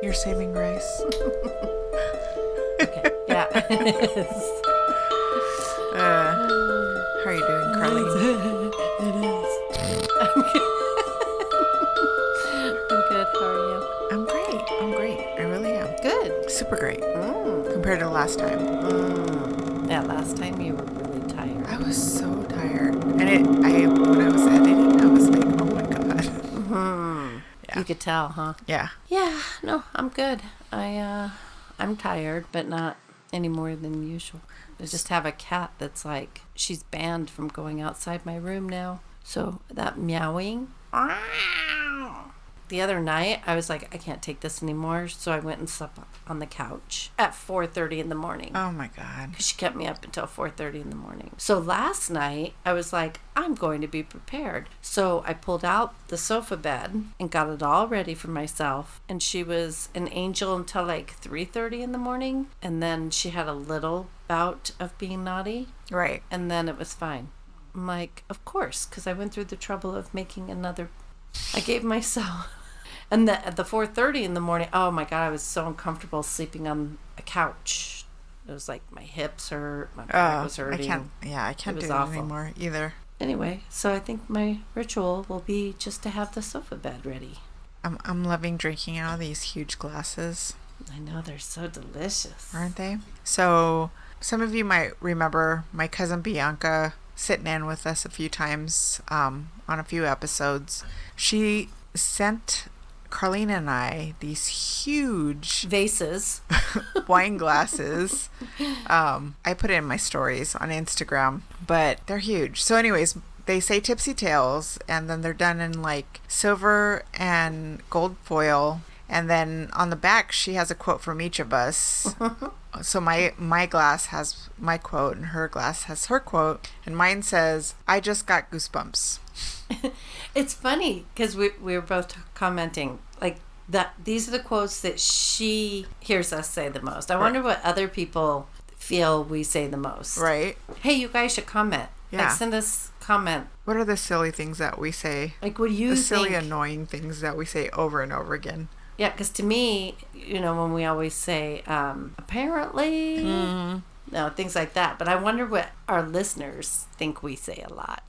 Your saving grace. Okay. Yeah, it is. How are you doing, Carlene? It is. I'm good. How are you? I'm great. I'm great. I really am. Good. Super great. Compared to last time. Yeah, last time you were really tired. I was so tired. And when I was editing, I was like, oh my God. Yeah. You could tell, huh? Yeah. Yeah, no, I'm good. I'm tired, but not any more than usual. I just have a cat that's like, she's banned from going outside my room now. So that meowing. The other night, I was like, I can't take this anymore. So I went and slept on the couch at 4:30 in the morning. Oh my God. She kept me up until 4:30 in the morning. So last night, I was like, I'm going to be prepared. So I pulled out the sofa bed and got it all ready for myself. And she was an angel until like 3:30 in the morning. And then she had a little bout of being naughty. Right. And then it was fine. I'm like, of course, because I went through the trouble of making another. I gave myself. And at the 4:30 in the morning, oh my God, I was so uncomfortable sleeping on a couch. It was like my hips hurt, my back was hurting. I can't do it awful. anymore either. Anyway, so I think my ritual will be just to have the sofa bed ready. I'm loving drinking out of these huge glasses. I know, they're so delicious. Aren't they? So some of you might remember my cousin Bianca sitting in with us a few times on a few episodes. She sent Carlene and I these huge Vases. wine glasses. I put it in my stories on Instagram, but they're huge. So anyways, they say Tipsy Tales, and then they're done in like silver and gold foil. And then on the back, she has a quote from each of us. So my glass has my quote, and her glass has her quote. And mine says, I just got goosebumps. It's funny because we were both commenting like that. These are the quotes that she hears us say the most. I wonder what other people feel we say the most. Right. Hey, you guys should comment. Yeah. Like, send us comment. What are the silly things that we say? Like, what do you The think? silly, annoying things that we say over and over again. Yeah, because to me, you know, when we always say, apparently, no, things like that. But I wonder what our listeners think we say a lot.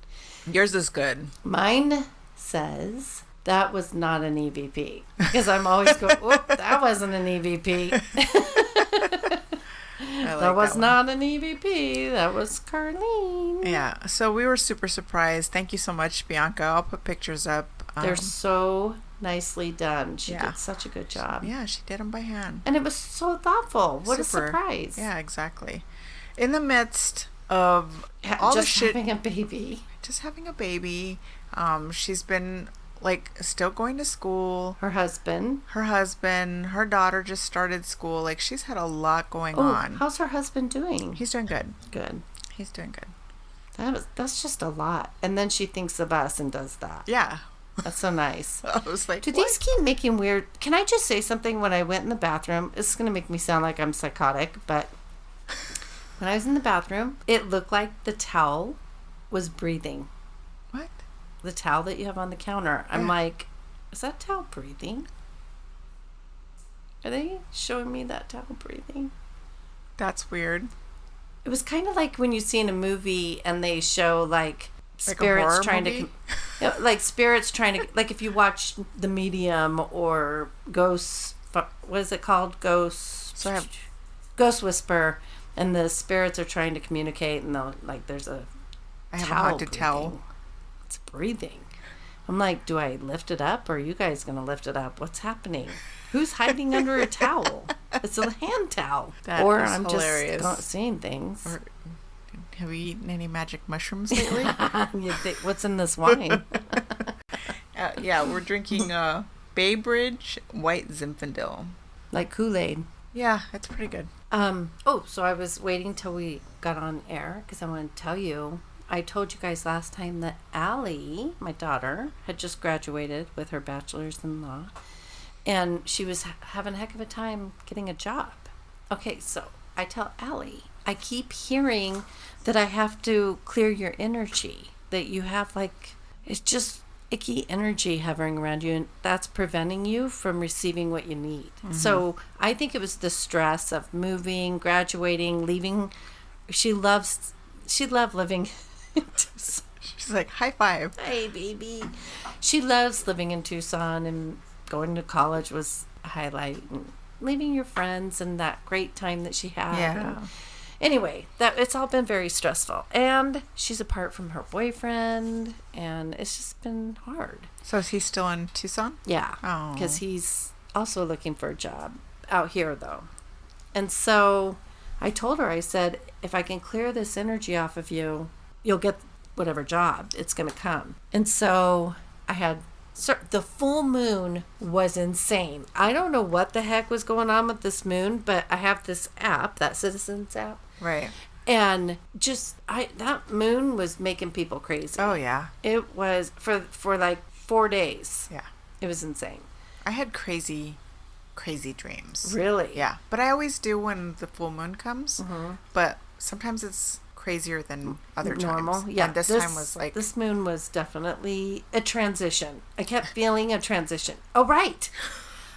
Yours is good. Mine says, that was not an EVP. Because I'm always going, whoop, that wasn't an EVP. That was not an EVP. That was Carlene. Yeah. So we were super surprised. Thank you so much, Bianca. I'll put pictures up. They're so nicely done. She Yeah. did such a good job. Yeah, she did them by hand. And it was so thoughtful. What Super. a surprise. Yeah, exactly. In the midst of all just the shit, having a baby. just having a baby, she's been like still going to school. Her husband. Her husband, her daughter just started school. Like, she's had a lot going on. How's her husband doing? He's doing good. Good. He's doing good. That's just a lot. And then she thinks of us and does that. Yeah. That's so nice. I was like, Do what? these keep making weird... Can I just say something? When I went in the bathroom, this is going to make me sound like I'm psychotic, but when I was in the bathroom, it looked like the towel was breathing. What? The towel that you have on the counter. I'm like, is that towel breathing? Are they showing me that towel breathing? That's weird. It was kind of like when you see in a movie and they show like Like a spirits horror trying movie? to, like spirits trying to, like if you watch The Medium or Ghost, what is it called? Ghost Whisper, and the spirits are trying to communicate, and like there's a I have towel a hard to breathing. tell. It's breathing. I'm like, do I lift it up, or are you guys gonna lift it up? What's happening? Who's hiding under a towel? It's a hand towel. That or is I'm hilarious. just seeing things. Or, have you eaten any magic mushrooms lately? You think, what's in this wine? Yeah, we're drinking Beverage White Zinfandel. Like Kool-Aid. Yeah, it's pretty good. So I was waiting till we got on air because I want to tell you. I told you guys last time that Allie, my daughter, had just graduated with her bachelor's in law, and she was having a heck of a time getting a job. Okay, so I tell Allie, I keep hearing that I have to clear your energy, that you have like, it's just icky energy hovering around you, and that's preventing you from receiving what you need. So I think it was the stress of moving, graduating, leaving. She loved living in Tucson. She's like, high five. Hey, baby. She loves living in Tucson, and going to college was a highlight. And leaving your friends and that great time that she had. Yeah. And anyway, it's all been very stressful. And she's apart from her boyfriend, and it's just been hard. So is he still in Tucson? Yeah. Oh. Because he's also looking for a job out here, though. And so I told her, I said, if I can clear this energy off of you, you'll get whatever job it's going to come. And so I had the full moon was insane. I don't know what the heck was going on with this moon, but I have this app, that Citizens app. Right. And just that moon was making people crazy. Oh yeah. It was for like 4 days. Yeah. It was insane. I had crazy dreams. Really? Yeah. But I always do when the full moon comes. But sometimes it's crazier than other Normal. times. Yeah. And this time was like... This moon was definitely a transition. I kept feeling a transition. Oh, right.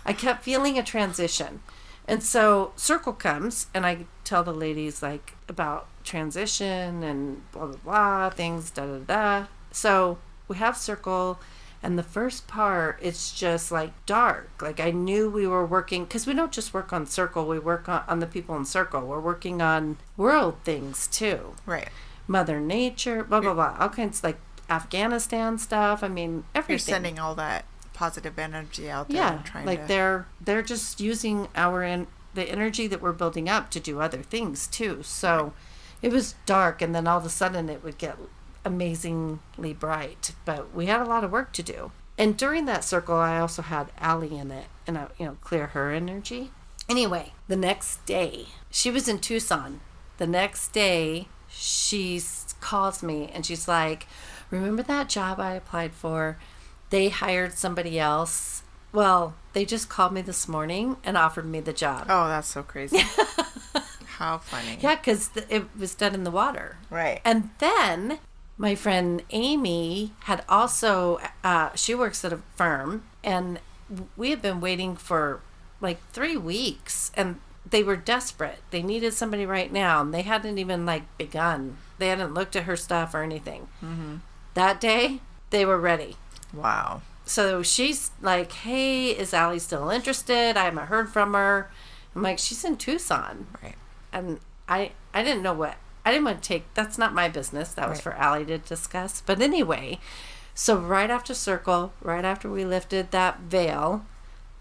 I kept feeling a transition. And so circle comes, and I tell the ladies like about transition and blah, blah, blah, things, da, da, da. So we have circle, and the first part, it's just like dark. Like I knew we were working, because we don't just work on circle, we work on the people in circle. We're working on world things too. Right. Mother Nature, blah, blah, blah. All kinds, like Afghanistan stuff. I mean, everything. You're sending all that positive energy out there. Yeah, And trying like to... they're just using the energy that we're building up to do other things too. So it was dark, and then all of a sudden it would get amazingly bright. But we had a lot of work to do. And during that circle, I also had Allie in it, and I, clear her energy. Anyway, the next day, she was in Tucson. The next day, she calls me, and she's like, "Remember that job I applied for? They hired somebody else. Well, they just called me this morning and offered me the job." Oh, that's so crazy. How funny. Yeah, because it was dead in the water. Right. And then my friend Amy had also, she works at a firm, and we had been waiting for like 3 weeks, and they were desperate. They needed somebody right now, and they hadn't even like begun. They hadn't looked at her stuff or anything. Mm-hmm. That day, they were ready. Wow. So she's like, "Hey, is Allie still interested? I haven't heard from her." I'm like, "She's in Tucson." Right. And I didn't know what, I didn't want to take, that's not my business. That was for Allie to discuss. But anyway, so right after circle, right after we lifted that veil,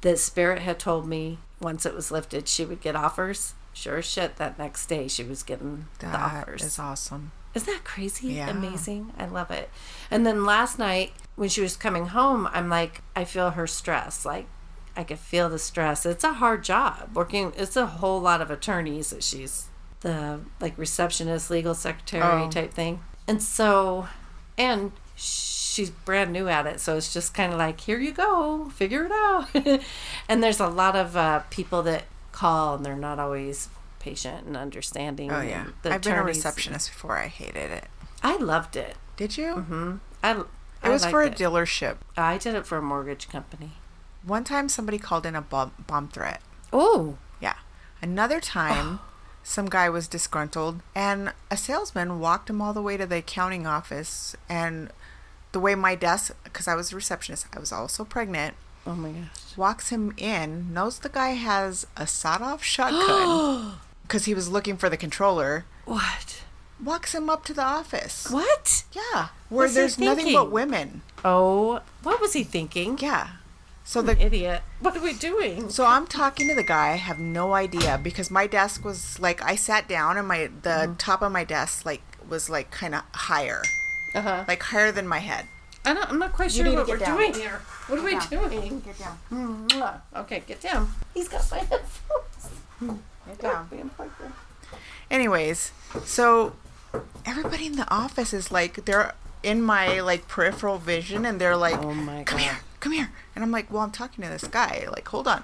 that Spirit had told me once it was lifted, she would get offers. Sure as shit, that next day she was getting the offers. That is awesome. Isn't that crazy? Yeah. Amazing. I love it. And then last night when she was coming home, I'm like, I feel her stress. Like I could feel the stress. It's a hard job working. It's a whole lot of attorneys that she's the like receptionist, legal secretary type thing. And so, and she's brand new at it. So it's just kind of like, here you go, figure it out. And there's a lot of people that call, and they're not always patient and understanding. Oh yeah. I've been a receptionist before. I hated it. I loved it. Did you? Mm-hmm. It was for a dealership. I did it for a mortgage company. One time somebody called in a bomb threat. Oh. Yeah. Another time, some guy was disgruntled, and a salesman walked him all the way to the accounting office. And the way my desk, because I was a receptionist, I was also pregnant. Oh my gosh. Walks him in, knows the guy has a sawed-off shotgun because he was looking for the controller. What? Walks him up to the office. What? Yeah. Where What's he there's nothing thinking? but women. Oh, what was he thinking? Yeah. So An idiot. What are we doing? So I'm talking to the guy. I have no idea because my desk was like, I sat down and the top of my desk was like kind of higher. Like higher than my head. I'm not quite sure need to what get we're down. doing here. What are we doing? Get down. Mwah. Okay, get down. He's got my headphones. Get down. Anyways, so everybody in the office is like, they're in my like peripheral vision, and they're like, Oh my come God. here, come here. And I'm like, well, I'm talking to this guy. Like, hold on.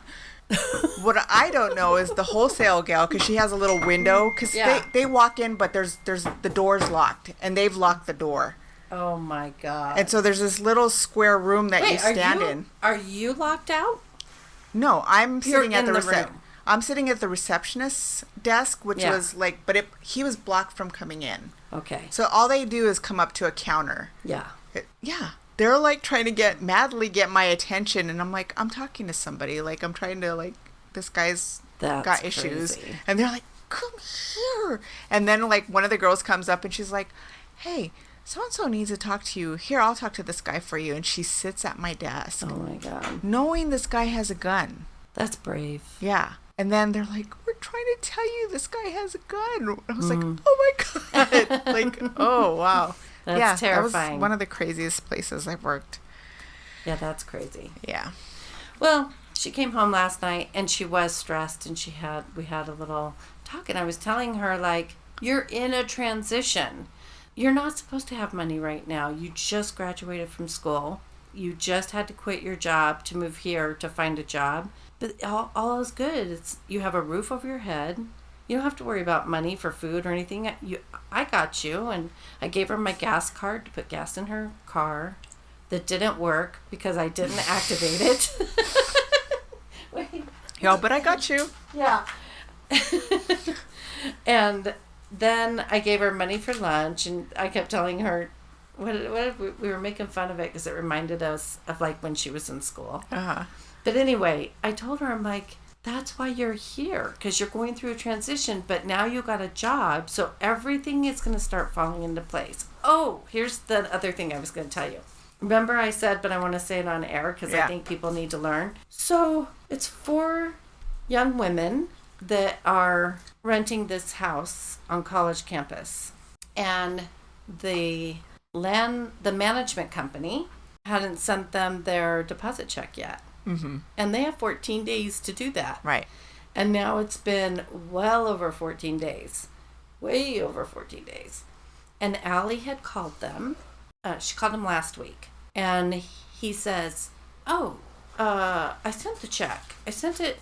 What I don't know is the wholesale gal, because she has a little window, because Yeah. they walk in, but there's the door's locked, and they've locked the door. Oh my God. And so there's this little square room that you stand in. Are you locked out? No, I'm sitting at the room. I'm sitting at the receptionist's desk, which was like, but he was blocked from coming in. Okay. So all they do is come up to a counter. Yeah. Yeah. They're like trying to madly get my attention. And I'm like, I'm talking to somebody. Like, I'm trying to, like, this guy's got issues. Crazy. And they're like, come here. And then, like, one of the girls comes up and she's like, hey, so-and-so needs to talk to you. Here, I'll talk to this guy for you. And she sits at my desk. Oh my God. Knowing this guy has a gun. That's brave. Yeah. And then they're like, we're trying to tell you this guy has a gun. I was like, oh my God. Like, oh, wow. That's terrifying. That was one of the craziest places I've worked. Yeah, that's crazy. Yeah. Well, she came home last night and she was stressed, and we had a little talk, and I was telling her, like, you're in a transition. You're not supposed to have money right now. You just graduated from school. You just had to quit your job to move here to find a job. But all is good. You have a roof over your head. You don't have to worry about money for food or anything. I got you. And I gave her my gas card to put gas in her car that didn't work because I didn't activate it. Wait. Yo, but I got you. Yeah. And then I gave her money for lunch, and I kept telling her, what if we were making fun of it because it reminded us of, like, when she was in school. Uh-huh. But anyway, I told her, I'm like, that's why you're here, because you're going through a transition, but now you got a job, so everything is going to start falling into place. Oh, here's the other thing I was going to tell you. Remember I said, but I want to say it on air because I think people need to learn. So it's 4 young women that are renting this house on college campus, and the management company hadn't sent them their deposit check yet. Mm-hmm. And they have 14 days to do that. Right. And now it's been well over 14 days. Way over 14 days. And Allie had called them. She called him last week. And he says, I sent the check. I sent it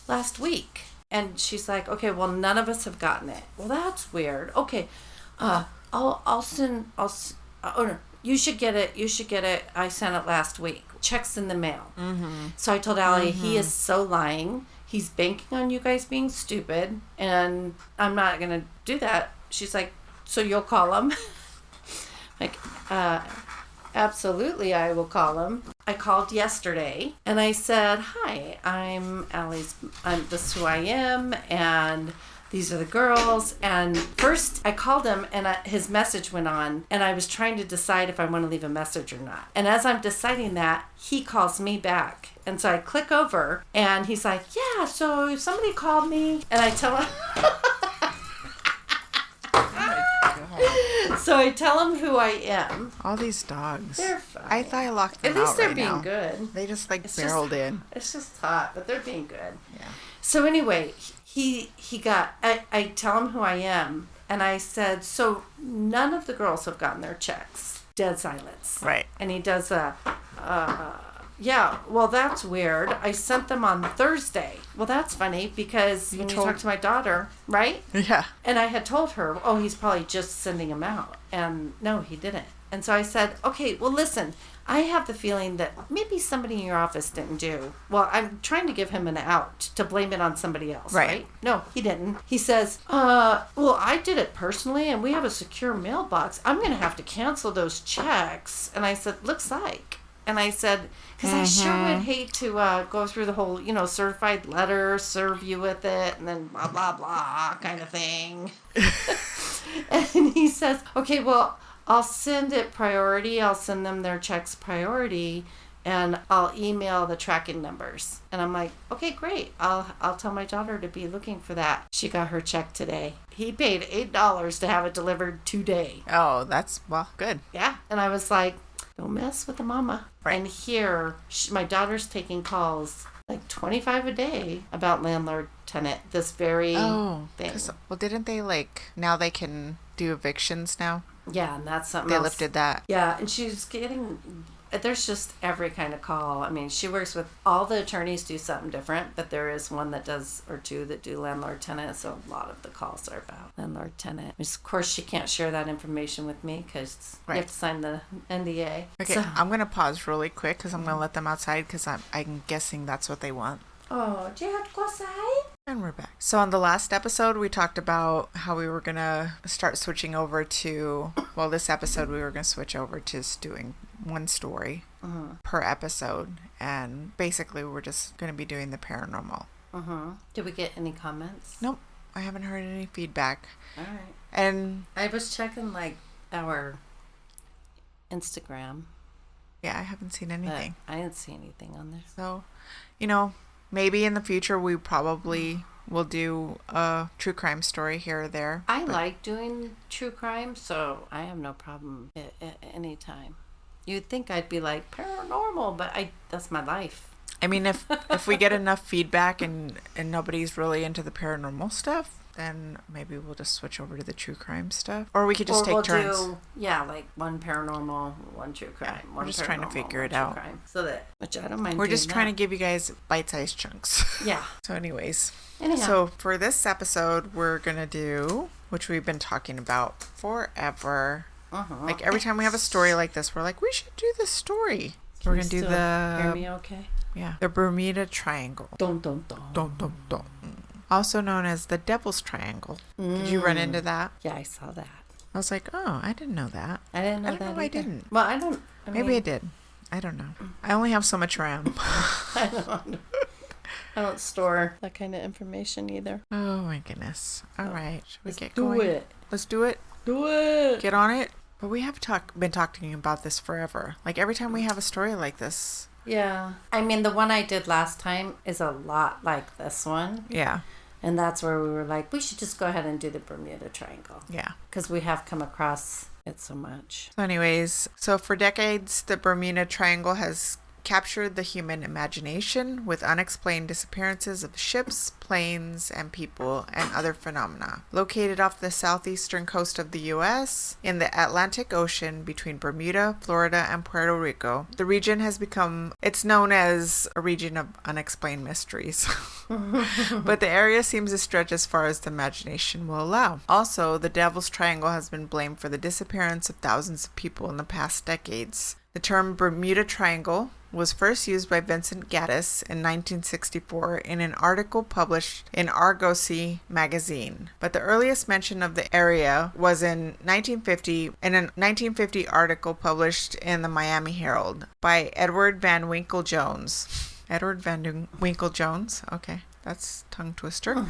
last week. And she's like, okay, well, none of us have gotten it. Well, that's weird. Okay, I'll send, no, you should get it. I sent it last week. Check's in the mail. Mm-hmm. So I told Allie, he is so lying. He's banking on you guys being stupid, and I'm not going to do that. She's like, so you'll call him? Like, absolutely, I will call him. I called yesterday, and I said, hi, I'm this is who I am, and these are the girls. And first I called him, and his message went on, and I was trying to decide if I want to leave a message or not. And as I'm deciding that, he calls me back. And so I click over, and he's like, yeah, so somebody called me, and I tell him... So I tell him who I am. All these dogs. They're fine. I thought I locked them out. At least they're right being now. good. They just barreled in. It's just hot, but they're being good. Yeah. So anyway, I tell him who I am, and I said, so none of the girls have gotten their checks. Dead silence. Right. And he does yeah, well, that's weird. I sent them on Thursday. Well, that's funny because when you talk to my daughter, right? Yeah. And I had told her, oh, he's probably just sending them out. And no, he didn't. And so I said, okay, well, listen, I have the feeling that maybe somebody in your office didn't do. Well, I'm trying to give him an out to blame it on somebody else, right? No, he didn't. He says, well, I did it personally, and we have a secure mailbox. I'm going to have to cancel those checks. And I said, looks like. And I said, because I sure would hate to go through the whole, certified letter, serve you with it, and then blah, blah, blah kind of thing. And he says, okay, well, I'll send it priority. I'll send them their checks priority, and I'll email the tracking numbers. And I'm like, okay, great. I'll tell my daughter to be looking for that. She got her check today. He paid $8 to have it delivered today. Oh, that's, well, good. Yeah. And I was like, don't mess with the mama. Right. And here, my daughter's taking calls, like 25 a day, about landlord-tenant, this very thing. Well, didn't they, now they can do evictions now? Yeah, and that's something They else. lifted that. Yeah, and she's getting there's just every kind of call. I mean, she works with all the attorneys do something different, but there is one that does, or two that do landlord tenant. So a lot of the calls are about landlord tenant. Of course, she can't share that information with me because you have to sign the NDA. Okay, so I'm going to pause really quick because I'm going to let them outside because I'm guessing that's what they want. Oh, do you have to go outside? And we're back. So on the last episode, we talked about how we were going to start switching over to, well, this episode we were going to switch over to doing one story per episode. And basically, we're just going to be doing the paranormal. Did we get any comments? Nope. I haven't heard any feedback. All right. And I was checking like our Instagram. Yeah, I haven't seen anything. I didn't see anything on there. So, maybe in the future we probably will do a true crime story here or there. I like doing true crime, so I have no problem at any time. You'd think I'd be like paranormal, but that's my life. I mean, if we get enough feedback and nobody's really into the paranormal stuff, then maybe we'll just switch over to the true crime stuff. Or we could just take turns. Like one paranormal, one true crime. Yeah, we're just trying to figure it out. Which I don't mind. We're just trying to give you guys bite-sized chunks. Yeah. So anyways. Anyhow. So for this episode, we're going to do, which we've been talking about forever. Like every time we have a story like this, we're like, we should do this story. So we're going to do the... Hear me okay? Yeah. The Bermuda Triangle. Dun, dun, dun. Dun, dun, dun. Also known as the Devil's Triangle. Did you run into that? Yeah, I saw that. I was like, oh, I didn't know that. I didn't know that. I either. didn't. Well, Maybe I did. I don't know. I only have so much RAM. I don't store that kind of information either. Oh my goodness. All right. Should we get going? Do it. Let's do it. Do it. Get on it. But we have been talking about this forever. Like every time we have a story like this. Yeah. I mean, the one I did last time is a lot like this one. Yeah. And that's where we were like, we should just go ahead and do the Bermuda Triangle. Yeah. Because we have come across it so much. So anyways, for decades, the Bermuda Triangle has captured the human imagination with unexplained disappearances of ships, planes, and people, and other phenomena. Located off the southeastern coast of the U.S., in the Atlantic Ocean between Bermuda, Florida, and Puerto Rico, the region has become, it's known as a region of unexplained mysteries. But the area seems to stretch as far as the imagination will allow. Also, the Devil's Triangle has been blamed for the disappearance of thousands of people in the past decades. The term Bermuda Triangle was first used by Vincent Gaddis in 1964 in an article published in Argosy magazine. But the earliest mention of the area was in 1950 in a 1950 article published in the Miami Herald by Edward Van Winkle Jones. Edward Van Winkle Jones? Okay, that's tongue twister.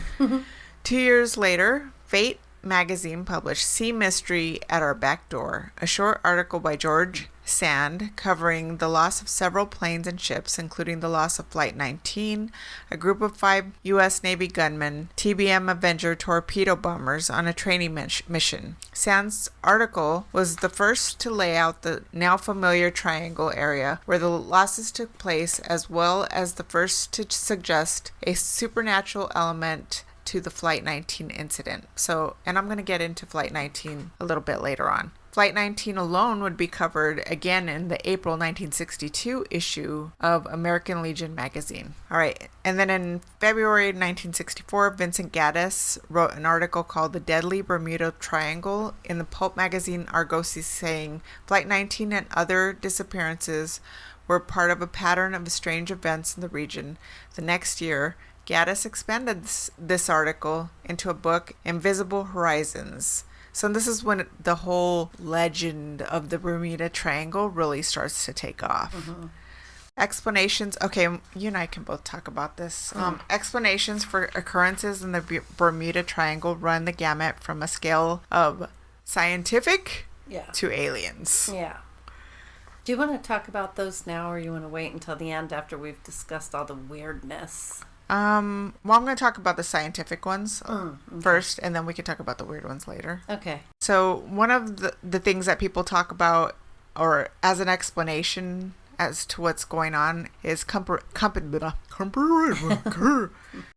2 years later, Fate magazine published Sea Mystery at Our Back Door, a short article by George Sand covering the loss of several planes and ships, including the loss of Flight 19, a group of 5 U.S. Navy gunmen, TBM Avenger torpedo bombers on a training mission. Sand's article was the first to lay out the now familiar triangle area where the losses took place, as well as the first to suggest a supernatural element to the Flight 19 incident. And I'm going to get into Flight 19 a little bit later on. Flight 19 alone would be covered again in the April 1962 issue of American Legion magazine. All right, and then in February 1964, Vincent Gaddis wrote an article called The Deadly Bermuda Triangle in the pulp magazine Argosy, saying Flight 19 and other disappearances were part of a pattern of strange events in the region. The next year, Gaddis expanded this article into a book, Invisible Horizons. So this is when the whole legend of the Bermuda Triangle really starts to take off. Explanations. Okay, you and I can both talk about this. Explanations for occurrences in the Bermuda Triangle run the gamut from a scale of scientific to aliens. Yeah. Do you want to talk about those now, or you want to wait until the end after we've discussed all the weirdness? Well, I'm going to talk about the scientific ones first, and then we can talk about the weird ones later. Okay. So one of the things that people talk about, or as an explanation as to what's going on is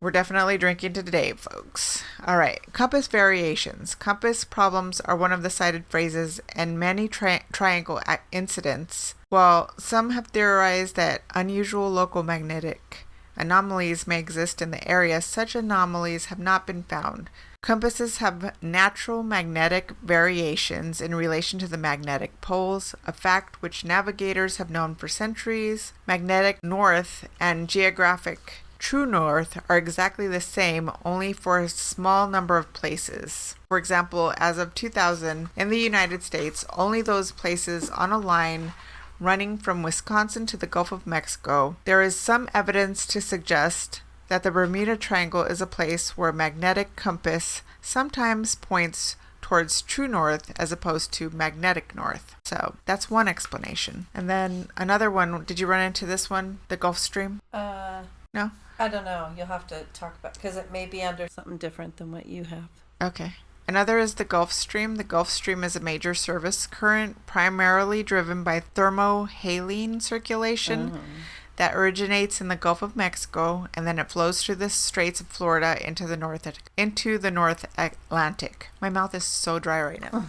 we're definitely drinking today, folks. All right. Compass variations. Compass problems are one of the cited phrases in many triangle incidents. While some have theorized that unusual local magnetic anomalies may exist in the area, such anomalies have not been found. Compasses have natural magnetic variations in relation to the magnetic poles, a fact which navigators have known for centuries. Magnetic north and geographic true north are exactly the same, only for a small number of places. For example, as of 2000, in the United States, only those places on a line running from Wisconsin to the Gulf of Mexico. There is some evidence to suggest that the Bermuda Triangle is a place where magnetic compass sometimes points towards true north as opposed to magnetic north. So that's one explanation. And then another one, did you run into this one? The Gulf Stream? No? I don't know. You'll have to talk about, because it may be under something different than what you have. Okay. Another is the Gulf Stream. The Gulf Stream is a major surface current primarily driven by thermohaline circulation that originates in the Gulf of Mexico, and then it flows through the Straits of Florida into the North Atlantic. My mouth is so dry right now.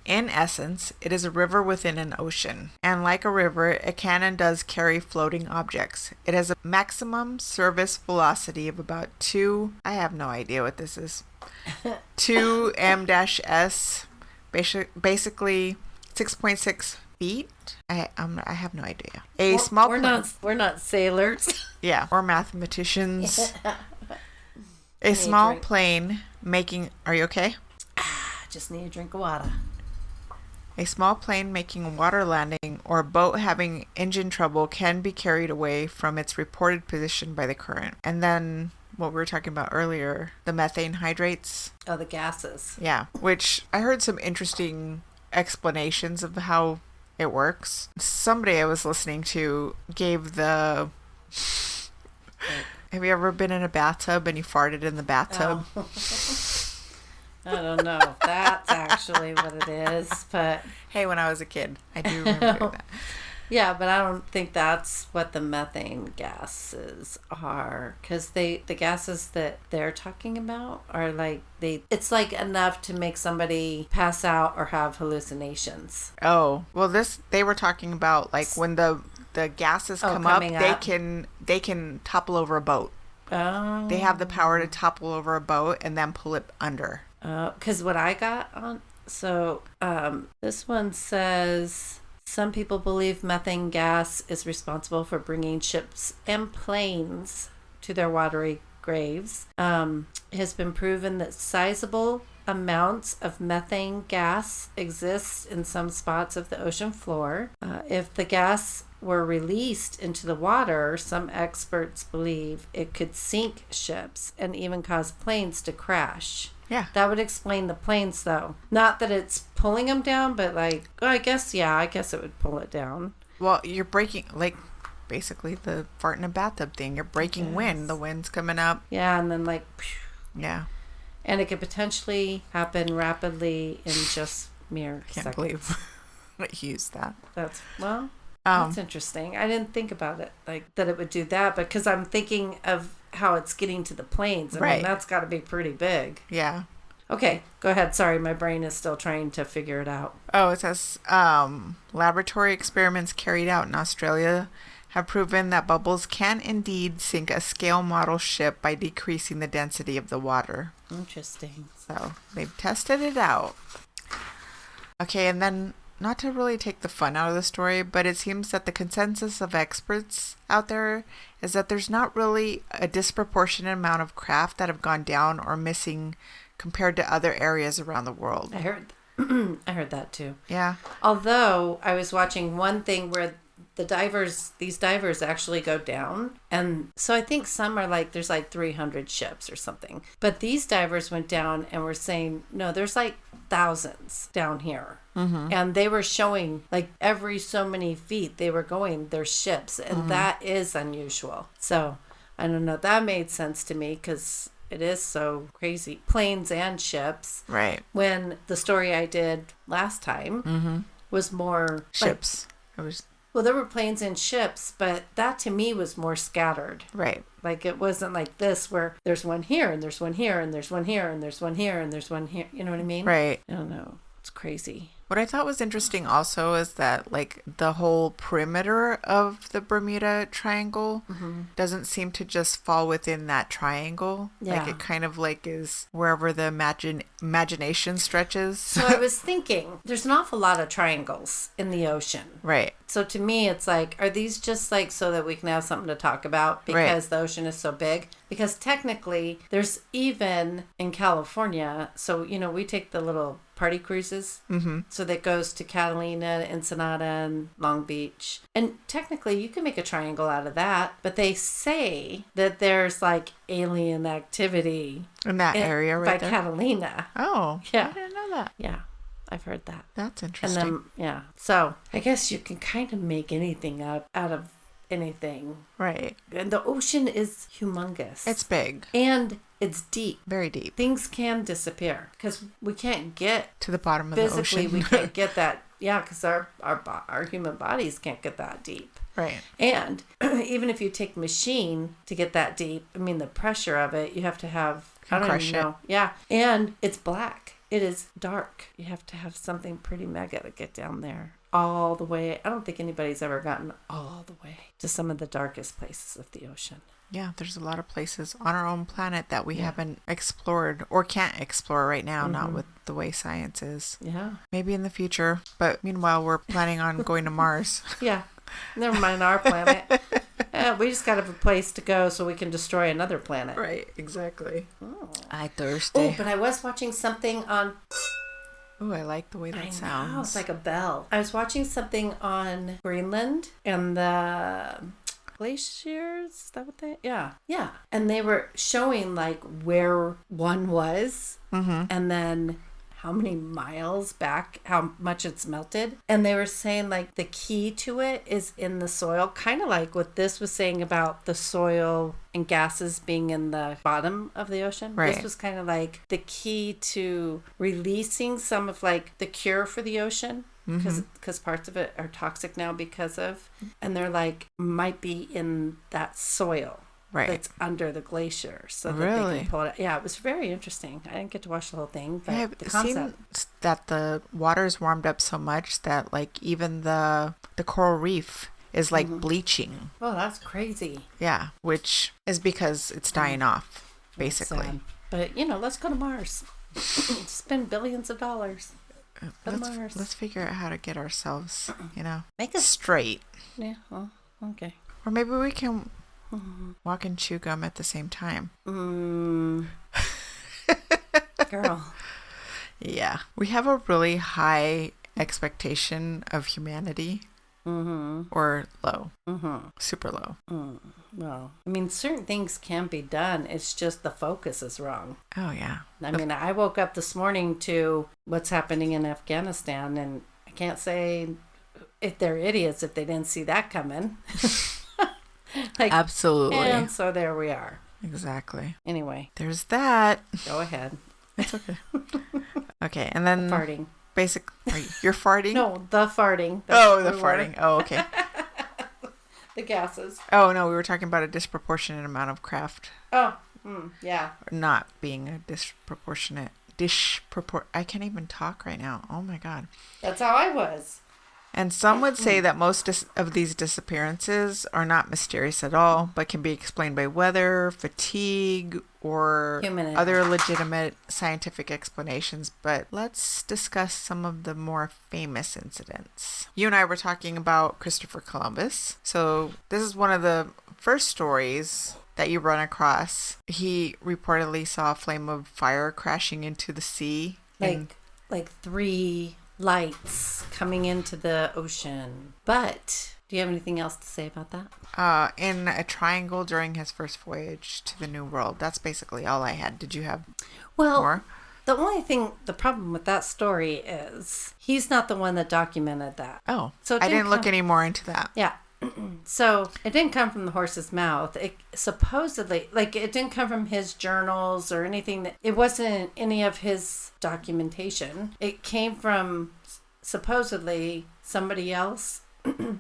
In essence, it is a river within an ocean, and like a river, it can and does carry floating objects. It has a maximum surface velocity of about 2, I have no idea what this is, 2 m-s, basically 6.6 feet. I have no idea. We're not sailors. Yeah, or mathematicians. A small plane making... Are you okay? Just need a drink of water. A small plane making a water landing or a boat having engine trouble can be carried away from its reported position by the current. And then what we were talking about earlier, the methane hydrates. Oh, the gases. Yeah, which I heard some interesting explanations of how it works. Somebody I was listening to gave the... Have you ever been in a bathtub and you farted in the bathtub? Oh. I don't know if that's actually what it is, but... Hey, when I was a kid, I do remember doing that. Yeah, but I don't think that's what the methane gases are, because the gases that they're talking about are like, it's like enough to make somebody pass out or have hallucinations. Oh, well, they were talking about like when the gases come up, they can topple over a boat. Oh. They have the power to topple over a boat and then pull it under. Because what I got on, this one says, some people believe methane gas is responsible for bringing ships and planes to their watery graves. It has been proven that sizable amounts of methane gas exists in some spots of the ocean floor. If the gas were released into the water, some experts believe it could sink ships and even cause planes to crash. Yeah. That would explain the planes, though. Not that it's pulling them down, but like, I guess it would pull it down. Well, you're breaking, like, basically the fart in a bathtub thing. You're breaking wind. The wind's coming up. Yeah, and then like, yeah. And it could potentially happen rapidly in just mere seconds. Can't believe you used that. That's interesting. I didn't think about it, like, that it would do that, but because I'm thinking of how it's getting to the planes. I mean, that's got to be pretty big. Yeah. Okay, go ahead. Sorry, my brain is still trying to figure it out. Oh, it says laboratory experiments carried out in Australia have proven that bubbles can indeed sink a scale model ship by decreasing the density of the water. Interesting. So they've tested it out. Okay, and then, not to really take the fun out of the story, but it seems that the consensus of experts out there is that there's not really a disproportionate amount of craft that have gone down or missing compared to other areas around the world. I heard that too. Yeah. Although I was watching one thing where these divers actually go down, and so I think some are like, there's like 300 ships or something, but these divers went down and were saying, no, there's like thousands down here. And they were showing like every so many feet they were going their ships, and that is unusual. So I don't know, that made sense to me because it is so crazy, planes and ships. Right. When the story I did last time was more ships. It was Well, there were planes and ships, but that to me was more scattered. Right. Like it wasn't like this where there's one here and there's one here and there's one here and there's one here and there's one here. You know what I mean? Right. I don't know. It's crazy. What I thought was interesting also is that like the whole perimeter of the Bermuda Triangle doesn't seem to just fall within that triangle. Yeah. Like it kind of like is wherever the imagination stretches. So I was thinking, there's an awful lot of triangles in the ocean. Right. So to me, it's like, are these just like so that we can have something to talk about because the ocean is so big? Because technically, there's even in California, so, you know, we take the little party cruises. Mm-hmm. So that goes to Catalina, Ensenada, and Long Beach. And technically, you can make a triangle out of that. But they say that there's like alien activity In that area right by there? Catalina. Oh. Yeah. I didn't know that. Yeah. I've heard that. That's And interesting. then, yeah. So I guess you can kind of make anything up out of anything. Right. And the ocean is humongous. It's big. And it's deep. Very deep. Things can disappear because we can't get To the bottom of the ocean. physically. We can't get that. Yeah, because our human bodies can't get that deep. Right. And even if you take machine to get that deep, I mean the pressure of it, you have to have. I don't crush even know. Yeah, and it's black. It is dark. You have to have something pretty mega to get down there all the way. I don't think anybody's ever gotten all the way to some of the darkest places of the ocean. Yeah, there's a lot of places on our own planet that we haven't explored or can't explore right now, not with the way science is. Yeah. Maybe in the future. But meanwhile, we're planning on going to Mars. Yeah. Never mind our planet. We just got to have a place to go so we can destroy another planet. Right, exactly. Oh. I thirsty. Oh, but I was watching something on... Oh, I like the way that sounds. Know, it's like a bell. I was watching something on Greenland and the glaciers. Is that what they? Yeah. And they were showing like where one was, and then how many miles back, how much it's melted. And they were saying like the key to it is in the soil, kind of like what this was saying about the soil and gases being in the bottom of the ocean. Right. This was kind of like the key to releasing some of like the cure for the ocean. Because parts of it are toxic now because of, and they're like, might be in that soil. Right. That's under the glacier, so that Really? they can pull it out. Yeah, it was very interesting. I didn't get to watch the whole thing, but I've the concept. seen that the water's warmed up so much that like even the coral reef is like bleaching. Oh, that's crazy. Yeah, which is because it's dying off, basically. Sad. But you know, let's go to Mars. Spend billions of dollars. Go to Mars. Let's figure out how to get ourselves, Make us straight. Yeah. Well, okay. Or maybe we can walk and chew gum at the same time. Girl. Yeah. We have a really high expectation of humanity. Or low. Super low. Well, I mean, certain things can be done. It's just the focus is wrong. Oh, yeah. I mean, I woke up this morning to what's happening in Afghanistan, and I can't say if they're idiots if they didn't see that coming. Absolutely. And so there we are. Exactly. Anyway. There's that. Go ahead. It's okay. Okay, and then Farting. You're farting? No, the farting. The farting. Oh, okay. The gases. Oh, no, we were talking about a disproportionate amount of craft. Oh, yeah. Not being a disproportionate. I can't even talk right now. Oh, my God. That's how I was. And some would say that most of these disappearances are not mysterious at all, but can be explained by weather, fatigue, or Human other legitimate scientific explanations. But let's discuss some of the more famous incidents. You and I were talking about Christopher Columbus. So this is one of the first stories that you run across. He reportedly saw a flame of fire crashing into the sea. Like 3 lights coming into the ocean. But do you have anything else to say about that? In a triangle during his first voyage to the New World. That's basically all I had. Did you have more? The problem with that story is he's not the one that documented that. Oh, so I didn't look any more into that. Yeah. So it didn't come from the horse's mouth. It supposedly, it didn't come from his journals or anything. It wasn't any of his documentation. It came from supposedly somebody else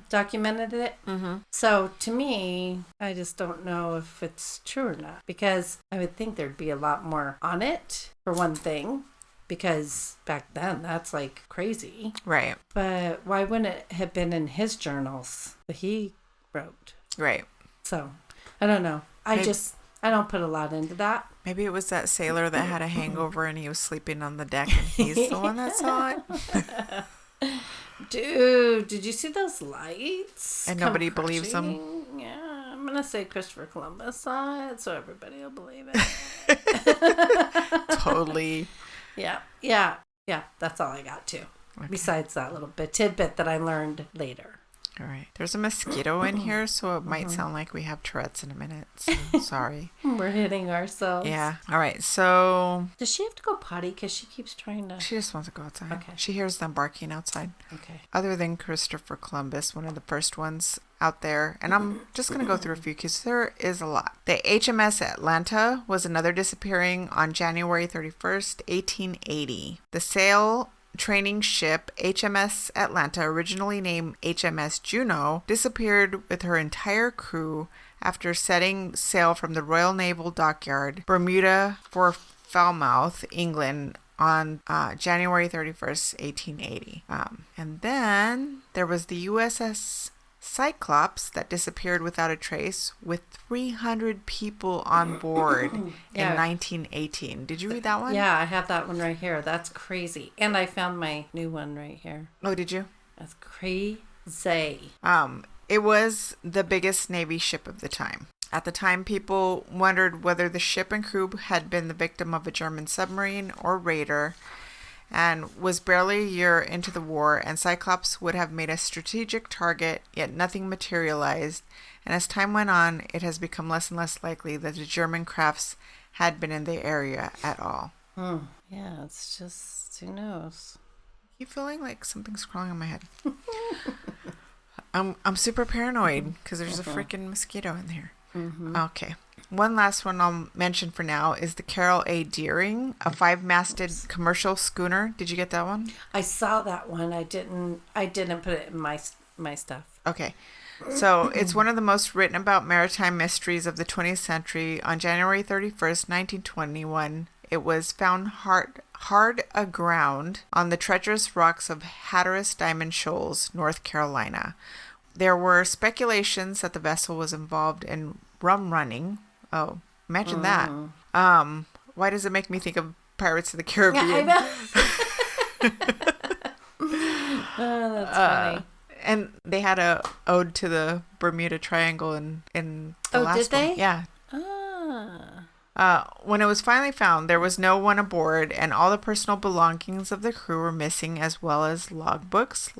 documented it. Mm-hmm. So to me, I just don't know if it's true or not, because I would think there'd be a lot more on it, for one thing, because back then that's like crazy. Right. But why wouldn't it have been in his journals that he wrote? Right. So I don't know. I don't put a lot into that. Maybe it was that sailor that had a hangover and he was sleeping on the deck and he's the one that saw it. Dude, did you see those lights? And nobody believes them? Yeah, I'm going to say Christopher Columbus saw it, so everybody will believe it. Totally. Yeah, that's all I got too. Okay. Besides that little tidbit that I learned later. All right. There's a mosquito in here, so it might sound like we have Tourette's in a minute. So sorry. We're hitting ourselves. Yeah. All right. So. Does she have to go potty? Because she keeps trying to. She just wants to go outside. Okay. She hears them barking outside. Okay. Other than Christopher Columbus, one of the first ones out there. And I'm just going to go through a few because there is a lot. The HMS Atlanta was another disappearing on January 31st, 1880. The sail training ship HMS Atlanta, originally named HMS Juno, disappeared with her entire crew after setting sail from the Royal Naval Dockyard, Bermuda, for Falmouth, England, on January 31st, 1880. And then there was the USS Cyclops that disappeared without a trace with 300 people on board in 1918. Did you read that one? Yeah, I have that one right here. That's crazy. And I found my new one right here. Oh, did you? That's crazy. It was the biggest Navy ship of the time. At the time, people wondered whether the ship and crew had been the victim of a German submarine or raider, and was barely a year into the war, and Cyclops would have made a strategic target, yet nothing materialized, and as time went on, it has become less and less likely that the German crafts had been in the area at all. Yeah, it's just, who knows? I keep feeling like something's crawling on my head. I'm super paranoid because there's a freaking mosquito in here. Mm-hmm. Okay. One last one I'll mention for now is the Carol A. Deering, a 5-masted commercial schooner. Did you get that one? I saw that one. I didn't put it in my stuff. Okay. So it's one of the most written about maritime mysteries of the 20th century. On January 31st, 1921, it was found hard aground on the treacherous rocks of Hatteras Diamond Shoals, North Carolina. There were speculations that the vessel was involved in rum running. Oh, imagine that. Why does it make me think of Pirates of the Caribbean? Yeah, I know. Oh, that's funny. And they had a ode to the Bermuda Triangle in the last did they? one. Yeah. When it was finally found, there was no one aboard, and all the personal belongings of the crew were missing, as well as logbooks,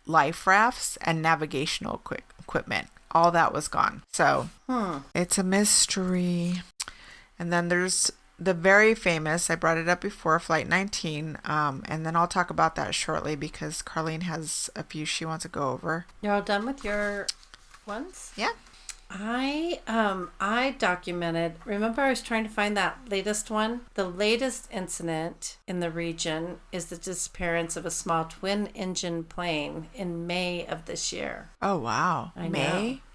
life rafts, and navigational equipment. All that was gone. So it's a mystery. And then there's the very famous, I brought it up before, Flight 19. And then I'll talk about that shortly because Carlene has a few she wants to go over. You're all done with your ones? Yeah. I documented, remember I was trying to find that latest one? The latest incident in the region is the disappearance of a small twin-engine plane in May of this year. Oh, wow.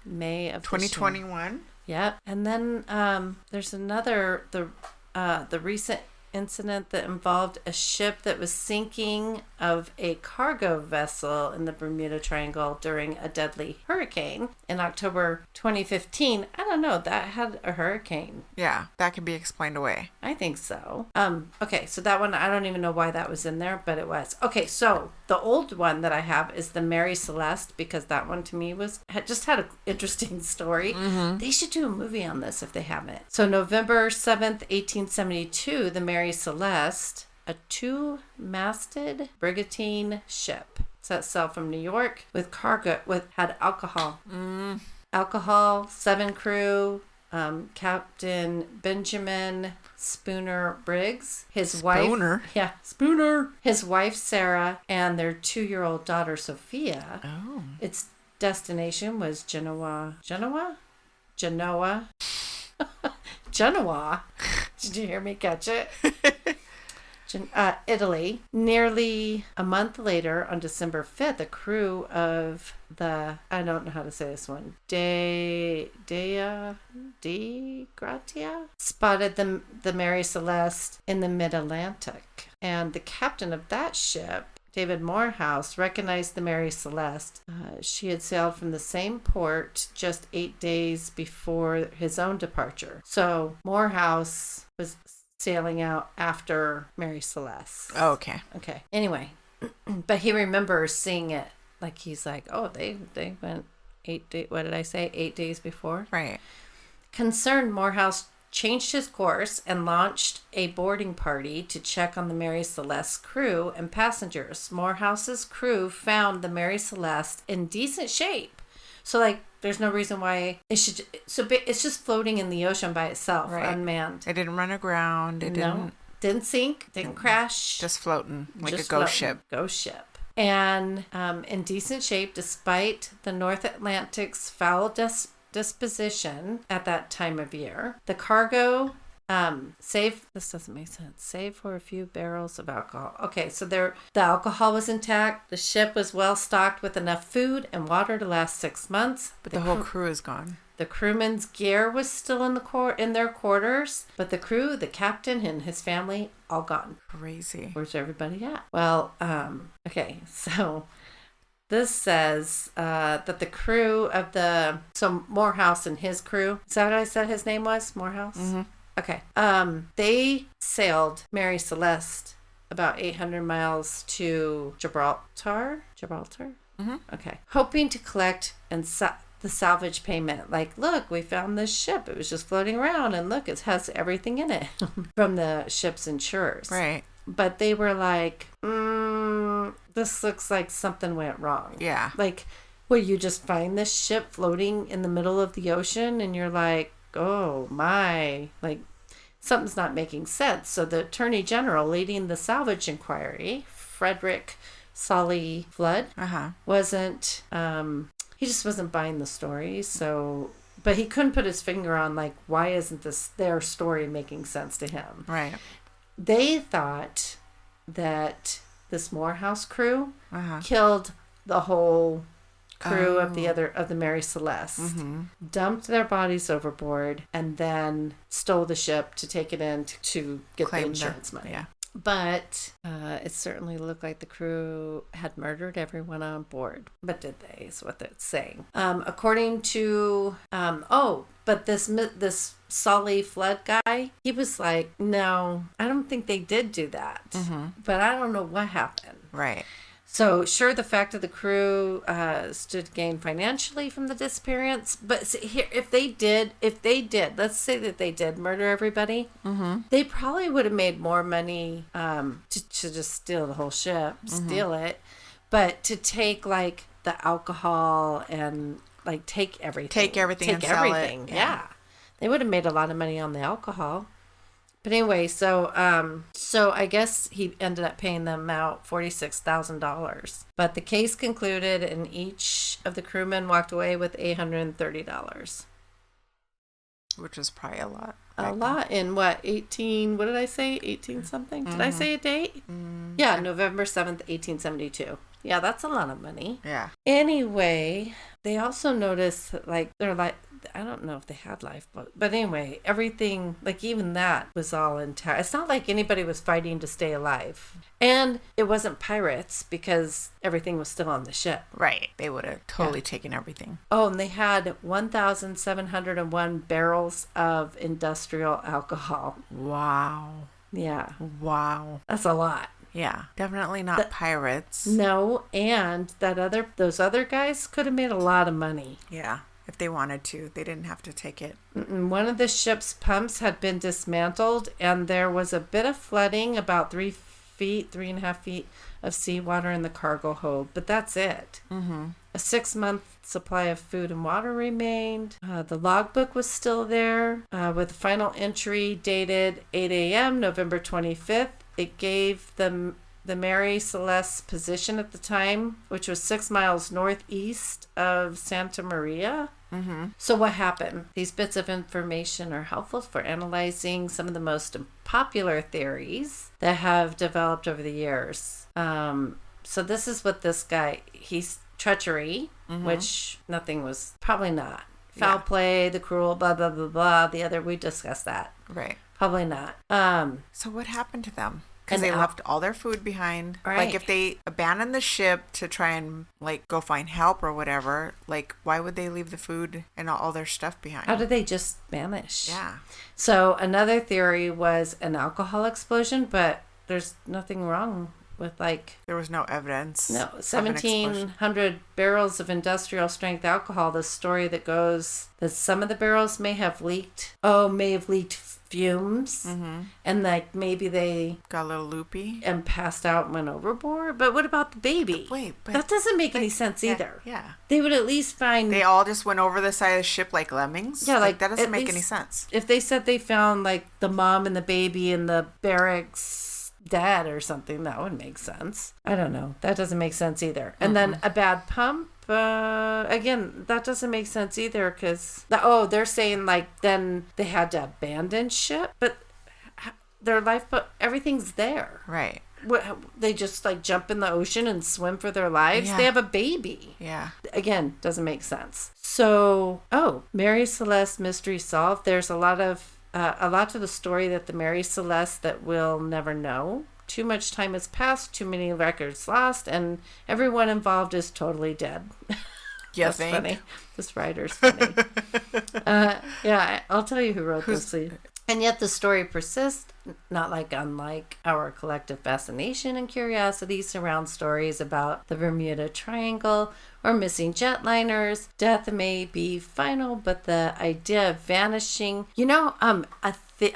May of 2021? Yep. And then there's another, the recent incident that involved a ship that was sinking of a cargo vessel in the Bermuda Triangle during a deadly hurricane in October 2015. I don't know, that had a hurricane. Yeah, that can be explained away. I think so. Okay, so that one, I don't even know why that was in there, but it was. Okay, so the old one that I have is the Mary Celeste, because that one to me just had an interesting story. Mm-hmm. They should do a movie on this if they haven't. So November 7th, 1872, the Mary Celeste, a 2-masted brigantine ship, set sail from New York with cargo, had alcohol. Alcohol, 7 crew, Captain Benjamin Spooner Briggs, his wife, Spooner, his wife Sarah, and their 2-year-old daughter Sophia. Oh. Its destination was Genoa. Did you hear me catch it? Italy. Nearly a month later, on December 5th, a crew of the, I don't know how to say this one, De Gratia, spotted the Mary Celeste in the mid-Atlantic. And the captain of that ship, David Morehouse, recognized the Mary Celeste. She had sailed from the same port just 8 days before his own departure. So Morehouse was sailing out after Mary Celeste. Oh, okay. Okay. Anyway, but he remembers seeing it. Like, he's like, oh, they went 8 days. What did I say? 8 days before? Right. Concerned, Morehouse changed his course and launched a boarding party to check on the Mary Celeste's crew and passengers. Morehouse's crew found the Mary Celeste in decent shape. So, like, there's no reason why it should. So it's just floating in the ocean by itself, right. Unmanned. It didn't run aground. It didn't sink. Didn't crash. Just floating like a ghost ship. Ghost ship. And in decent shape, despite the North Atlantic's foul disposition at that time of year. The cargo, this doesn't make sense, save for a few barrels of alcohol. Okay, so the alcohol was intact. The ship was well stocked with enough food and water to last 6 months. But the whole crew is gone. The crewmen's gear was still in their quarters, but the crew, the captain and his family, all gone. Crazy. Where's everybody at? Well, okay, so this says that the crew of so Morehouse and his crew, is that what I said his name was? Morehouse? Mm-hmm. Okay. They sailed Mary Celeste about 800 miles to Gibraltar? Mm-hmm. Okay. Hoping to collect the salvage payment. Like, look, we found this ship. It was just floating around, and look, it has everything in it from the ship's insurers. Right. But they were like, this looks like something went wrong. Yeah. Like, well, you just find this ship floating in the middle of the ocean, and you're like, oh my, like, something's not making sense. So the Attorney General leading the salvage inquiry, Frederick Solly Flood, wasn't, he just wasn't buying the story. So, but he couldn't put his finger on, like, why isn't their story making sense to him? Right. They thought that this Morehouse crew killed the whole crew of the Mary Celeste, dumped their bodies overboard, and then stole the ship to take it in to get the insurance money. Yeah. But it certainly looked like the crew had murdered everyone on board. But did they? Is what it's saying. According to but this Solly Flood guy, he was like, no, I don't think they did do that. But I don't know what happened. Right. So, sure, the fact that the crew stood to gain financially from the disappearance, but here, if they did, let's say that they did murder everybody, they probably would have made more money to just steal the whole ship, steal it, but to take, like, the alcohol and, like, take everything and sell it. Yeah. They would have made a lot of money on the alcohol. But anyway, so I guess he ended up paying them out $46,000. But the case concluded, and each of the crewmen walked away with $830. Which is probably a lot. A lot in what, 18, what did I say? 18 something? Did I say a date? Yeah, November 7th, 1872. Yeah, that's a lot of money. Yeah. Anyway, they also noticed, like, they're like, I don't know if they had lifeboats, but anyway, everything, like, even that was all intact. It's not like anybody was fighting to stay alive. And it wasn't pirates because everything was still on the ship. Right. They would have totally taken everything. Oh, and they had 1,701 barrels of industrial alcohol. Wow. Yeah. Wow. That's a lot. Yeah. Definitely not pirates. No, and those other guys could have made a lot of money. Yeah. If they wanted to, they didn't have to take it. One of the ship's pumps had been dismantled, and there was a bit of flooding, about 3.5 feet of seawater in the cargo hold. But that's it. A 6-month supply of food and water remained. The logbook was still there, with a final entry dated 8 a.m., November 25th. It gave the the Mary Celeste's position at the time, which was 6 miles northeast of Santa Maria. Mm-hmm. So what happened? These bits of information are helpful for analyzing some of the most popular theories that have developed over the years. So this is what this guy, he's treachery, which nothing was, probably not. Foul play, the cruel, blah, blah, blah, blah. The other, we discussed that. Right. Probably not. So what happened to them? Because they left all their food behind. Right. Like, if they abandoned the ship to try and, like, go find help or whatever, like, why would they leave the food and all their stuff behind? How did they just vanish? Yeah. So another theory was an alcohol explosion, but there's nothing wrong with, like... There was no evidence. No, 1,700 barrels of industrial strength alcohol. The story that goes that some of the barrels may have leaked fumes, and like maybe they got a little loopy and passed out and went overboard. But what about the baby? But that doesn't make any sense either. Yeah, they would at least find they all just went over the side of the ship like lemmings. Yeah, like that doesn't make any sense. If they said they found like the mom and the baby in the barracks dead or something, that would make sense. I don't know. That doesn't make sense either. And then a bad pump. Again, that doesn't make sense either because, they're saying like then they had to abandon ship, but their lifeboat, everything's there. Right. They just like jump in the ocean and swim for their lives. Yeah. They have a baby. Yeah. Again, doesn't make sense. So, Mary Celeste mystery solved. There's a lot to the story that the Mary Celeste that we'll never know. Too much time has passed, too many records lost, and everyone involved is totally dead. That's funny. This writer's funny. I'll tell you who wrote this. And yet the story persists, unlike our collective fascination and curiosity surround stories about the Bermuda Triangle or missing jetliners. Death may be final, but the idea of vanishing,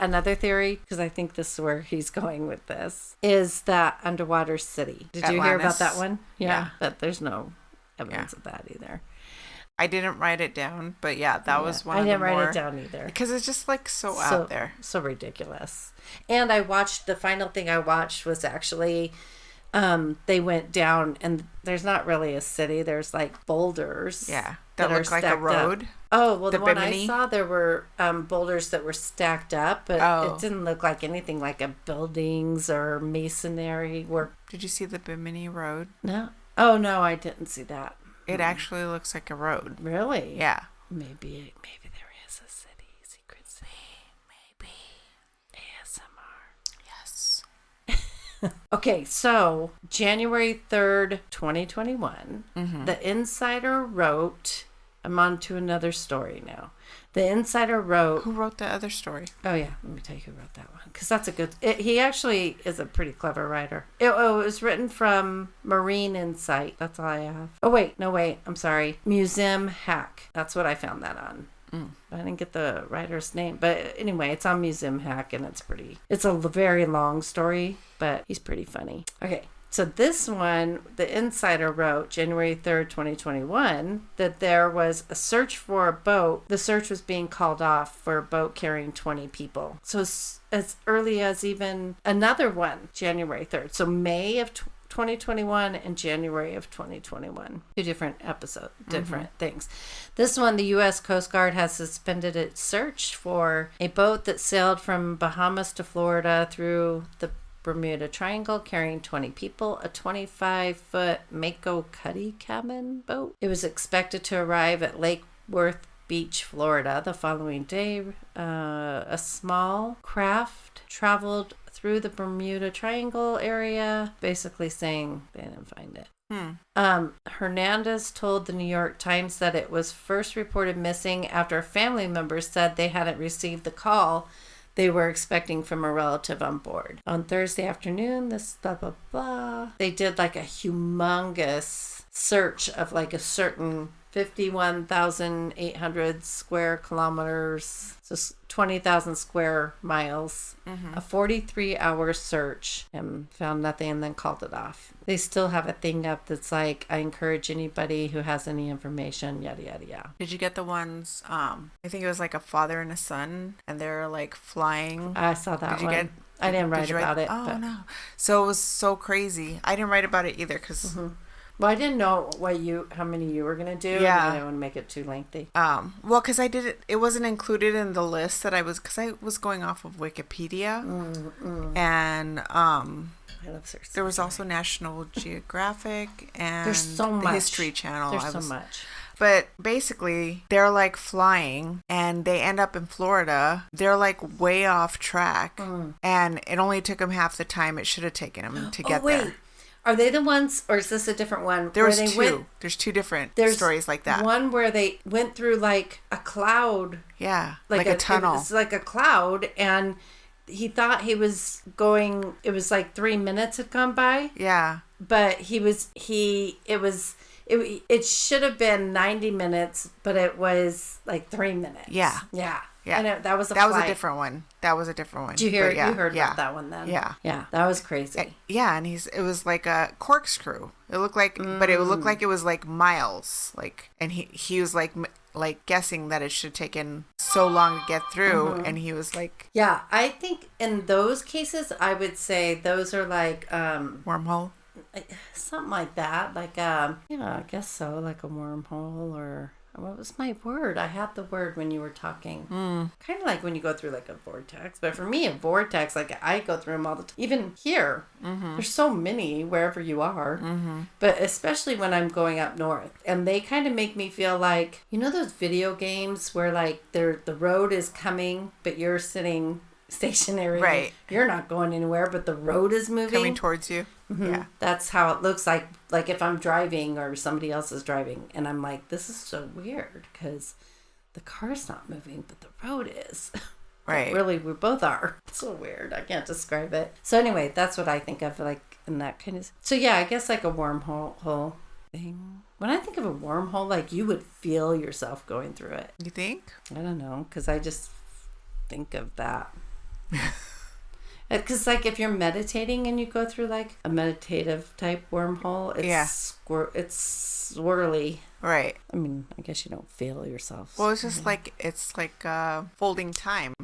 another theory, because I think this is where he's going with this, is that underwater city. Did you hear about that one? Yeah. But there's no evidence of that either. I didn't write it down, but that was one of the more... I didn't write it down either. Because it's just like so out there. So ridiculous. And the final thing I watched was actually, they went down and there's not really a city. There's like boulders. Yeah. That look like a road. Up. Oh, well, the one Bimini? I saw, there were boulders that were stacked up, but it didn't look like anything like a buildings or masonry work. Did you see the Bimini Road? No. Oh, no, I didn't see that. It actually looks like a road. Really? Yeah. Maybe there is a city, secret city. Maybe. ASMR. Yes. Okay, so January 3rd, 2021, The Insider wrote, I'm on to another story now. The Insider wrote... Who wrote the other story? Oh, yeah. Let me tell you who wrote that one. Because that's a good... he actually is a pretty clever writer. It was written from Marine Insight. That's all I have. Oh, wait. No, wait. I'm sorry. Museum Hack. That's what I found that on. I didn't get the writer's name. But anyway, it's on Museum Hack, and it's a very long story, but he's pretty funny. Okay. So this one, the Insider wrote, January 3rd, 2021, that there was a search for a boat. The search was being called off for a boat carrying 20 people. So as early as even another one, January 3rd. So May of 2021 and January of 2021. Two different episodes, different things. This one, the U.S. Coast Guard has suspended its search for a boat that sailed from Bahamas to Florida through the Bermuda Triangle carrying 20 people, a 25-foot Mako Cuddy cabin boat. It was expected to arrive at Lake Worth Beach, Florida the following day. A small craft traveled through the Bermuda Triangle area, basically saying they didn't find it. Hernandez told the New York Times that it was first reported missing after family members said they hadn't received the call they were expecting from a relative on board. On Thursday afternoon, this blah, blah, blah. They did like a humongous search of like a certain 51,800 square kilometers, so 20,000 square miles, a 43-hour search, and found nothing and then called it off. They still have a thing up that's like, I encourage anybody who has any information, yada, yada, yada. Did you get the ones, I think it was like a father and a son, and they're like flying? I saw that one. I didn't write about it. Oh, but... no. So it was so crazy. I didn't write about it either because... Well, I didn't know how many you were gonna do. Yeah. I didn't want to make it too lengthy. Well, because I did it. It wasn't included in the list that because I was going off of Wikipedia, and there was also National Geographic and There's so the much. History Channel. There's so much. But basically, they're like flying and they end up in Florida. They're like way off track, and it only took them half the time it should have taken them to get there. Are they the ones, or is this a different one? There's two. There's two different stories like that. One where they went through like a cloud. Yeah, like a tunnel. It's like a cloud, and he thought he was going. It was like 3 minutes had gone by. Yeah, but it should have been 90 minutes, but it was like 3 minutes. Yeah. And that was a different one. Did you hear? You heard about that one then? Yeah. That was crazy. Yeah, and it was like a corkscrew. It looked like, but it looked like it was like miles. Like, and he was like guessing that it should have taken so long to get through, and he was like, yeah, I think in those cases, I would say those are like wormhole. Something like that, like I guess so, like a wormhole, or what was my word? I had the word when you were talking. Kind of like when you go through like a vortex, but for me, a vortex, like I go through them all the time. Even here, there's so many wherever you are, but especially when I'm going up north, and they kind of make me feel like, you know, those video games where like the road is coming, but you're sitting stationary, right? You're not going anywhere, but the road is moving, coming towards you. Yeah, that's how it looks like if I'm driving or somebody else is driving, and I'm like, this is so weird because the car's not moving, but the road is. Right. Like, really, we both are. It's so weird. I can't describe it. So anyway, that's what I think of, like, in that kind of. So yeah, I guess like a wormhole thing. When I think of a wormhole, like, you would feel yourself going through it. You think? I don't know, because I just think of that. Because, like, if you're meditating and you go through, like, a meditative type wormhole, it's swirly. Right. I mean, I guess you don't feel yourself. Well, it's just like, folding time.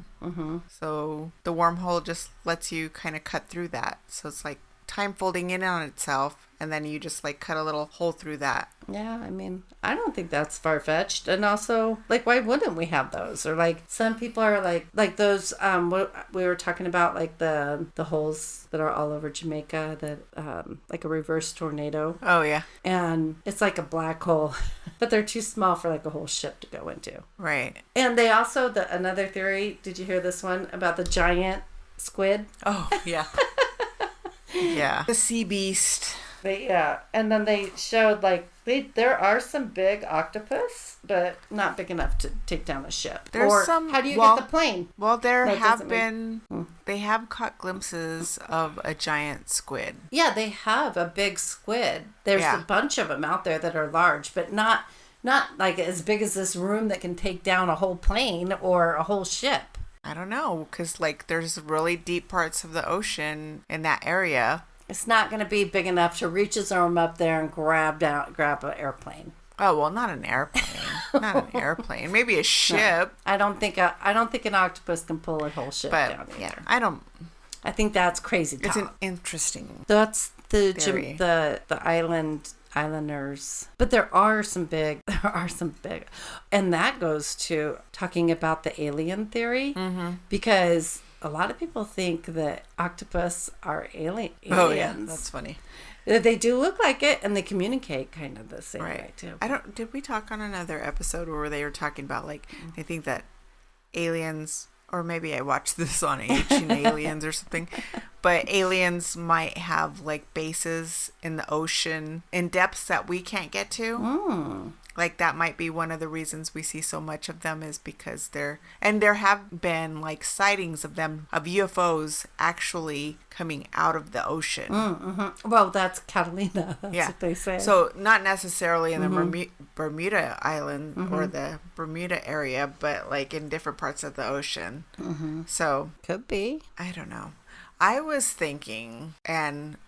So the wormhole just lets you kind of cut through that. So it's like time folding in on itself, and then you just, like, cut a little hole through that. Yeah, I mean, I don't think that's far-fetched. And also, like, why wouldn't we have those? Or, like, some people are like those, what we were talking about, like, the holes that are all over Jamaica, that, like a reverse tornado. Oh, yeah. And it's like a black hole, but they're too small for, like, a whole ship to go into. Right. And they also, another theory, did you hear this one, about the giant squid? Oh, yeah. Yeah. The sea beast. And then they showed, like, there are some big octopus, but not big enough to take down a ship. There's how do you get the plane? Well, they have caught glimpses of a giant squid. Yeah, they have a big squid. There's a bunch of them out there that are large, but not like as big as this room that can take down a whole plane or a whole ship. I don't know, because, like, there's really deep parts of the ocean in that area. It's not going to be big enough to reach his arm up there and grab an airplane. Oh, well, not an airplane. Not an airplane. Maybe a ship. No, I don't think an octopus can pull a whole ship down either. Yeah, I think that's crazy talk. It's an interesting That's theory. the islanders. But there are some big, and that goes to talking about the alien theory, because a lot of people think that octopus are aliens. Oh, yeah, that's funny. They do look like it, and they communicate kind of the same way too. Did we talk on another episode where they were talking about, like, they think that aliens, or maybe I watched this on Ancient Aliens or something, but aliens might have, like, bases in the ocean in depths that we can't get to. Like, that might be one of the reasons we see so much of them, is because there have been, like, sightings of them, of UFOs actually coming out of the ocean. Well, that's Catalina. That's what they say. So not necessarily in the Bermuda Island or the Bermuda area, but, like, in different parts of the ocean. So could be. I don't know. I was thinking, and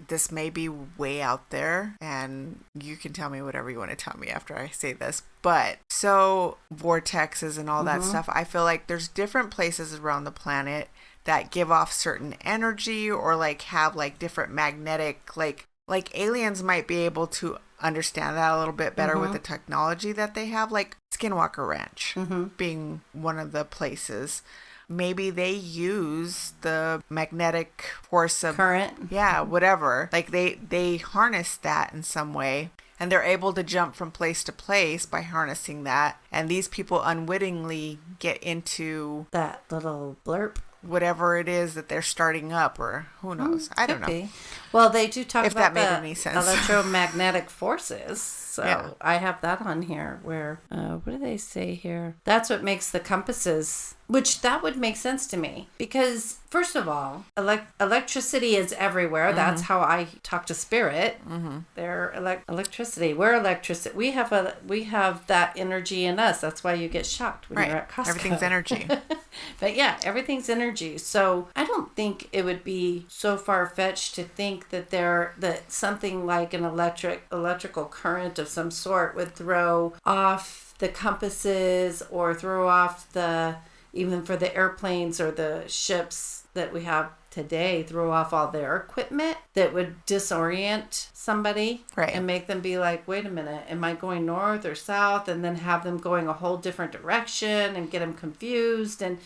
this may be way out there, and you can tell me whatever you want to tell me after I say this, but so vortexes and all that stuff, I feel like there's different places around the planet that give off certain energy or like have like different magnetic, like aliens might be able to understand that a little bit better with the technology that they have, like Skinwalker Ranch being one of the places. Maybe they use the magnetic force of current. Yeah, whatever. Like they harness that in some way. And they're able to jump from place to place by harnessing that. And these people unwittingly get into that little blurb. Whatever it is that they're starting up, or who knows. I don't know. Be. Well, they do talk if about that made any sense. Electromagnetic forces. So I have that on here where, what do they say here? That's what makes the compasses, which that would make sense to me. Because, first of all, electricity is everywhere. That's how I talk to spirit. They're electricity. We're electricity. We have that energy in us. That's why you get shocked when you're at Costco. Everything's energy. But yeah, everything's energy. So I don't think it would be so far-fetched to think that something like an electrical current of some sort would throw off the compasses or throw off even for the airplanes or the ships that we have today, throw off all their equipment that would disorient somebody and make them be like, wait a minute, am I going north or south? And then have them going a whole different direction and get them confused. And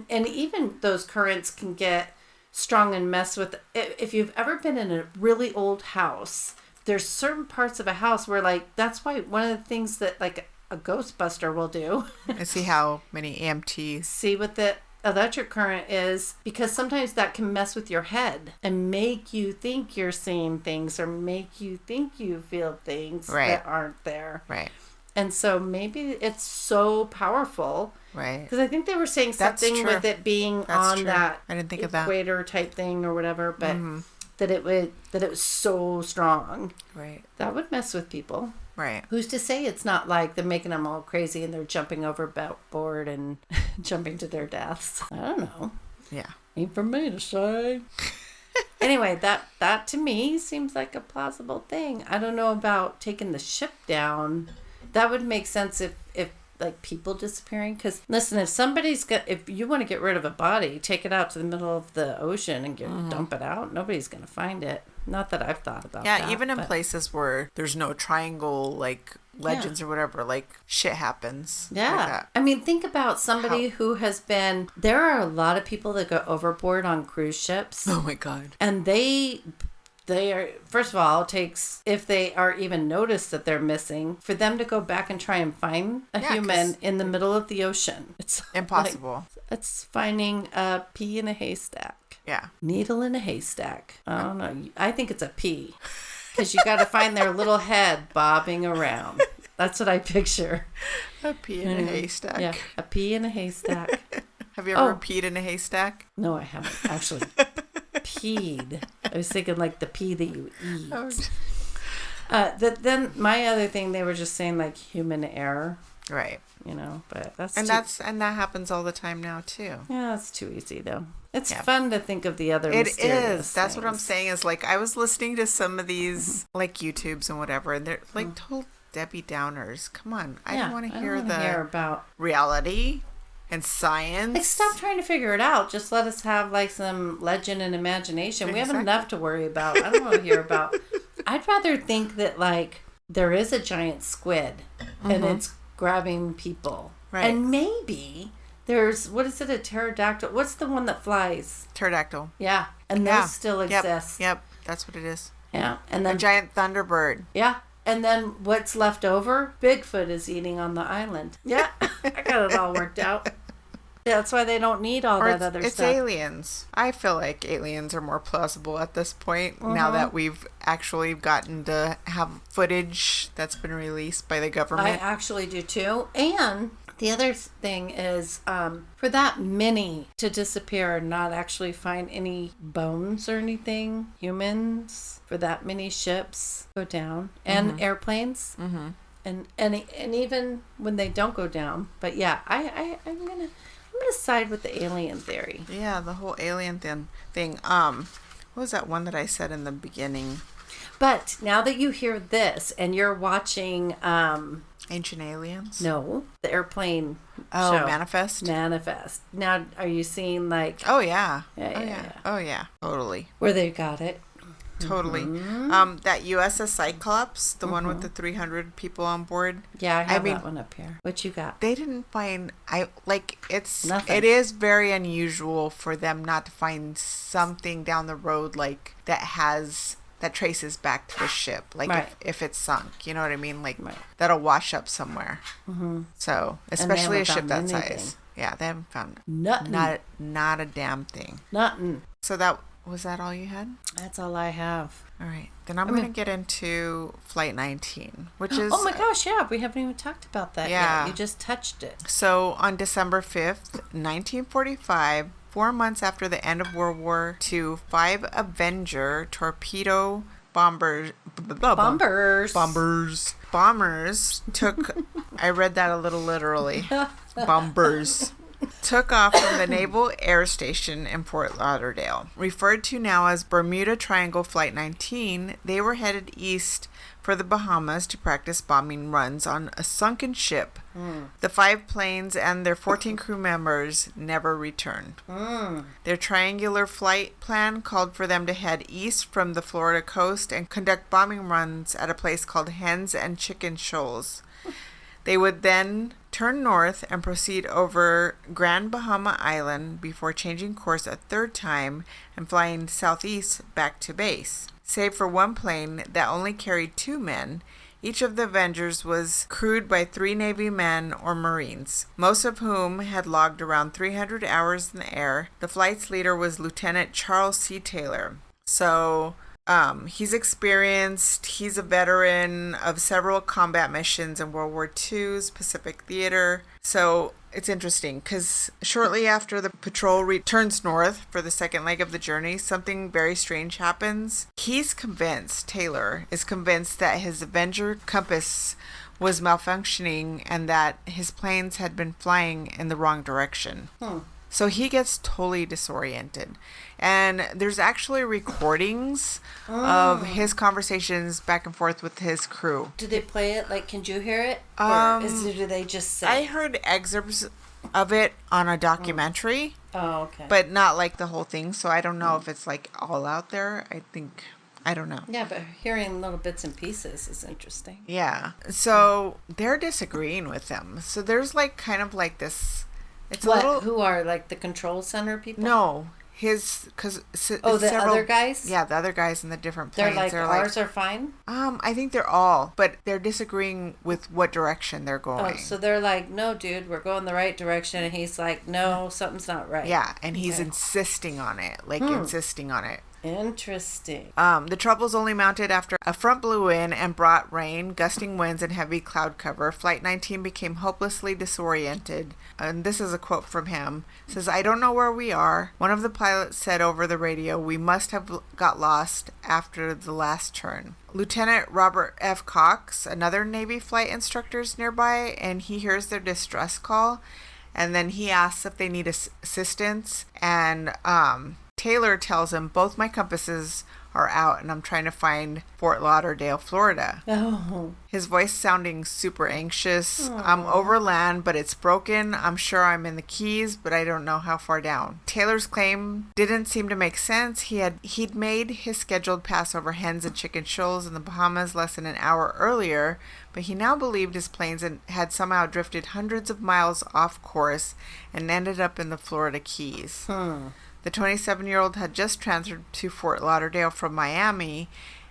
even those currents can get strong and mess with. If you've ever been in a really old house, there's certain parts of a house where, like, that's why one of the things that like a Ghostbuster will do and see how many EMTs see what the electric current is, because sometimes that can mess with your head and make you think you're seeing things or make you think you feel things that aren't there. And so maybe it's so powerful. Because I think they were saying something with it being on that I didn't think equator of that. type thing or whatever, but that it was so strong. That would mess with people. Who's to say it's not like they're making them all crazy and they're jumping overboard and jumping to their deaths? I don't know. Ain't for me to say. Anyway, that to me seems like a plausible thing. I don't know about taking the ship down. That would make sense if like people disappearing. Because listen, if you want to get rid of a body, take it out to the middle of the ocean and dump it out. Nobody's gonna find it. Not that I've thought about that. Yeah, even in places where there's no triangle, like legends or whatever, like shit happens. Yeah. Like that. I mean, think about somebody who has been, there are a lot of people that go overboard on cruise ships. Oh my God. And they are, first of all, it takes, if they are even noticed that they're missing, for them to go back and try and find a human in the middle of the ocean. It's impossible. It's finding a pea in a haystack. Yeah. Needle in a haystack. I don't know. I think it's a pea. Because you got to find their little head bobbing around. That's what I picture. A pea in a haystack. Yeah, a pea in a haystack. Have you ever peed in a haystack? No, I haven't actually peed. I was thinking like the pea that you eat. Then my other thing, they were just saying like human error. You know, but that happens all the time now too. Yeah, it's too easy though. It's fun to think of the other mysterious That's things. what I'm saying is like I was listening to some of these like YouTubes and whatever, and they're like total Debbie Downers. Come on, I don't want to hear about reality and science. Like, stop trying to figure it out. Just let us have like some legend and imagination. Exactly. We have enough to worry about. I don't want to hear about. I'd rather think that like there is a giant squid and it's grabbing people, and maybe there's, what is it, a pterodactyl? What's the one that flies? Pterodactyl. Yeah, and those still exist. Yep, that's what it is. Yeah, and then a giant thunderbird. Yeah, and then what's left over? Bigfoot is eating on the island. Yeah, I got it all worked out. Yeah, that's why they don't need all that other stuff. It's aliens. I feel like aliens are more plausible at this point now that we've actually gotten to have footage that's been released by the government. I actually do too. And the other thing is for that many to disappear and not actually find any bones or anything, humans, for that many ships go down and airplanes. And even when they don't go down. But yeah, I'm gonna side with the alien theory. Yeah, the whole alien thing. What was that one that I said in the beginning? But now that you hear this and you're watching Ancient Aliens? No, the airplane Oh, show. Manifest? Manifest. Now, are you seeing like... Oh, yeah. Yeah. Oh, yeah. Totally. Where they got it. Totally. That USS Cyclops, the one with the 300 people on board. Yeah, I have that one up here. What you got? They didn't find... Nothing. It is very unusual for them not to find something down the road like that traces back to the ship, like Right. if it's sunk, you know what I mean, like Right. that'll wash up somewhere. So especially a ship that found anything. size, yeah, they haven't found Nothing. not a damn thing. Nothing. So that all you had? That's all I have. All right, then I'm gonna get into Flight 19, which is Oh my gosh, yeah, we haven't even talked about that Yeah. yet. You just touched it. So on December 5th, 1945, 4 months after the end of World War II, 5 Avenger torpedo bombers took, I read that a little literally, bombers, took off from the Naval Air Station in Fort Lauderdale. Referred to now as Bermuda Triangle Flight 19, they were headed east for the Bahamas to practice bombing runs on a sunken ship. The 5 planes and their 14 crew members never returned. Their triangular flight plan called for them to head east from the Florida coast and conduct bombing runs at a place called Hens and Chicken Shoals. They would then turn north and proceed over Grand Bahama Island before changing course a third time and flying southeast back to base. Save for one plane that only carried 2 men, each of the Avengers was crewed by 3 Navy men or Marines, most of whom had logged around 300 hours in the air. The flight's leader was Lieutenant Charles C. Taylor. So, he's experienced. He's a veteran of several combat missions in World War II's Pacific Theater. So it's interesting because shortly after the patrol returns north for the second leg of the journey, something very strange happens. Taylor is convinced that his Avenger compass was malfunctioning and that his planes had been flying in the wrong direction. So he gets totally disoriented. And there's actually recordings of his conversations back and forth with his crew. Do they play it? Like, can you hear it? Or do they just say? I heard excerpts of it on a documentary. Oh, okay. But not like the whole thing. So I don't know if it's like all out there. I don't know. Yeah, but hearing little bits and pieces is interesting. Yeah. So they're disagreeing with them. So there's like kind of like this... It's What? a little... Who are, like, the control center people? No. Other guys? Yeah, the other guys in the different They're planes. like, ours are fine? I think they're all, but they're disagreeing with what direction they're going. Oh, so they're like, no, dude, we're going the right direction. And he's like, no, something's not right. Yeah, and he's insisting on it. Interesting. The troubles only mounted after a front blew in and brought rain, gusting winds, and heavy cloud cover. Flight 19 became hopelessly disoriented. And this is a quote from him. It says, "I don't know where we are. One of the pilots said over the radio, we must have got lost after the last turn." Lieutenant Robert F. Cox, another Navy flight instructor, is nearby, and he hears their distress call. And then he asks if they need assistance. And Taylor tells him, both my compasses are out and I'm trying to find Fort Lauderdale, Florida. Oh. His voice sounding super anxious. Aww. I'm over land, but it's broken. I'm sure I'm in the Keys, but I don't know how far down. Taylor's claim didn't seem to make sense. He'd made his scheduled pass over Hens and Chicken Shoals in the Bahamas less than an hour earlier, but he now believed his planes had somehow drifted hundreds of miles off course and ended up in the Florida Keys. The 27-year-old had just transferred to Fort Lauderdale from Miami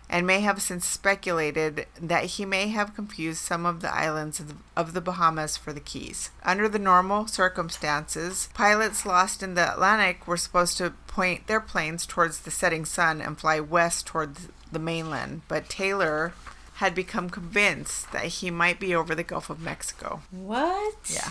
and may have since speculated that he may have confused some of the islands of the Bahamas for the Keys. Under the normal circumstances, pilots lost in the Atlantic were supposed to point their planes towards the setting sun and fly west toward the mainland, but Taylor had become convinced that he might be over the Gulf of Mexico. What? Yeah.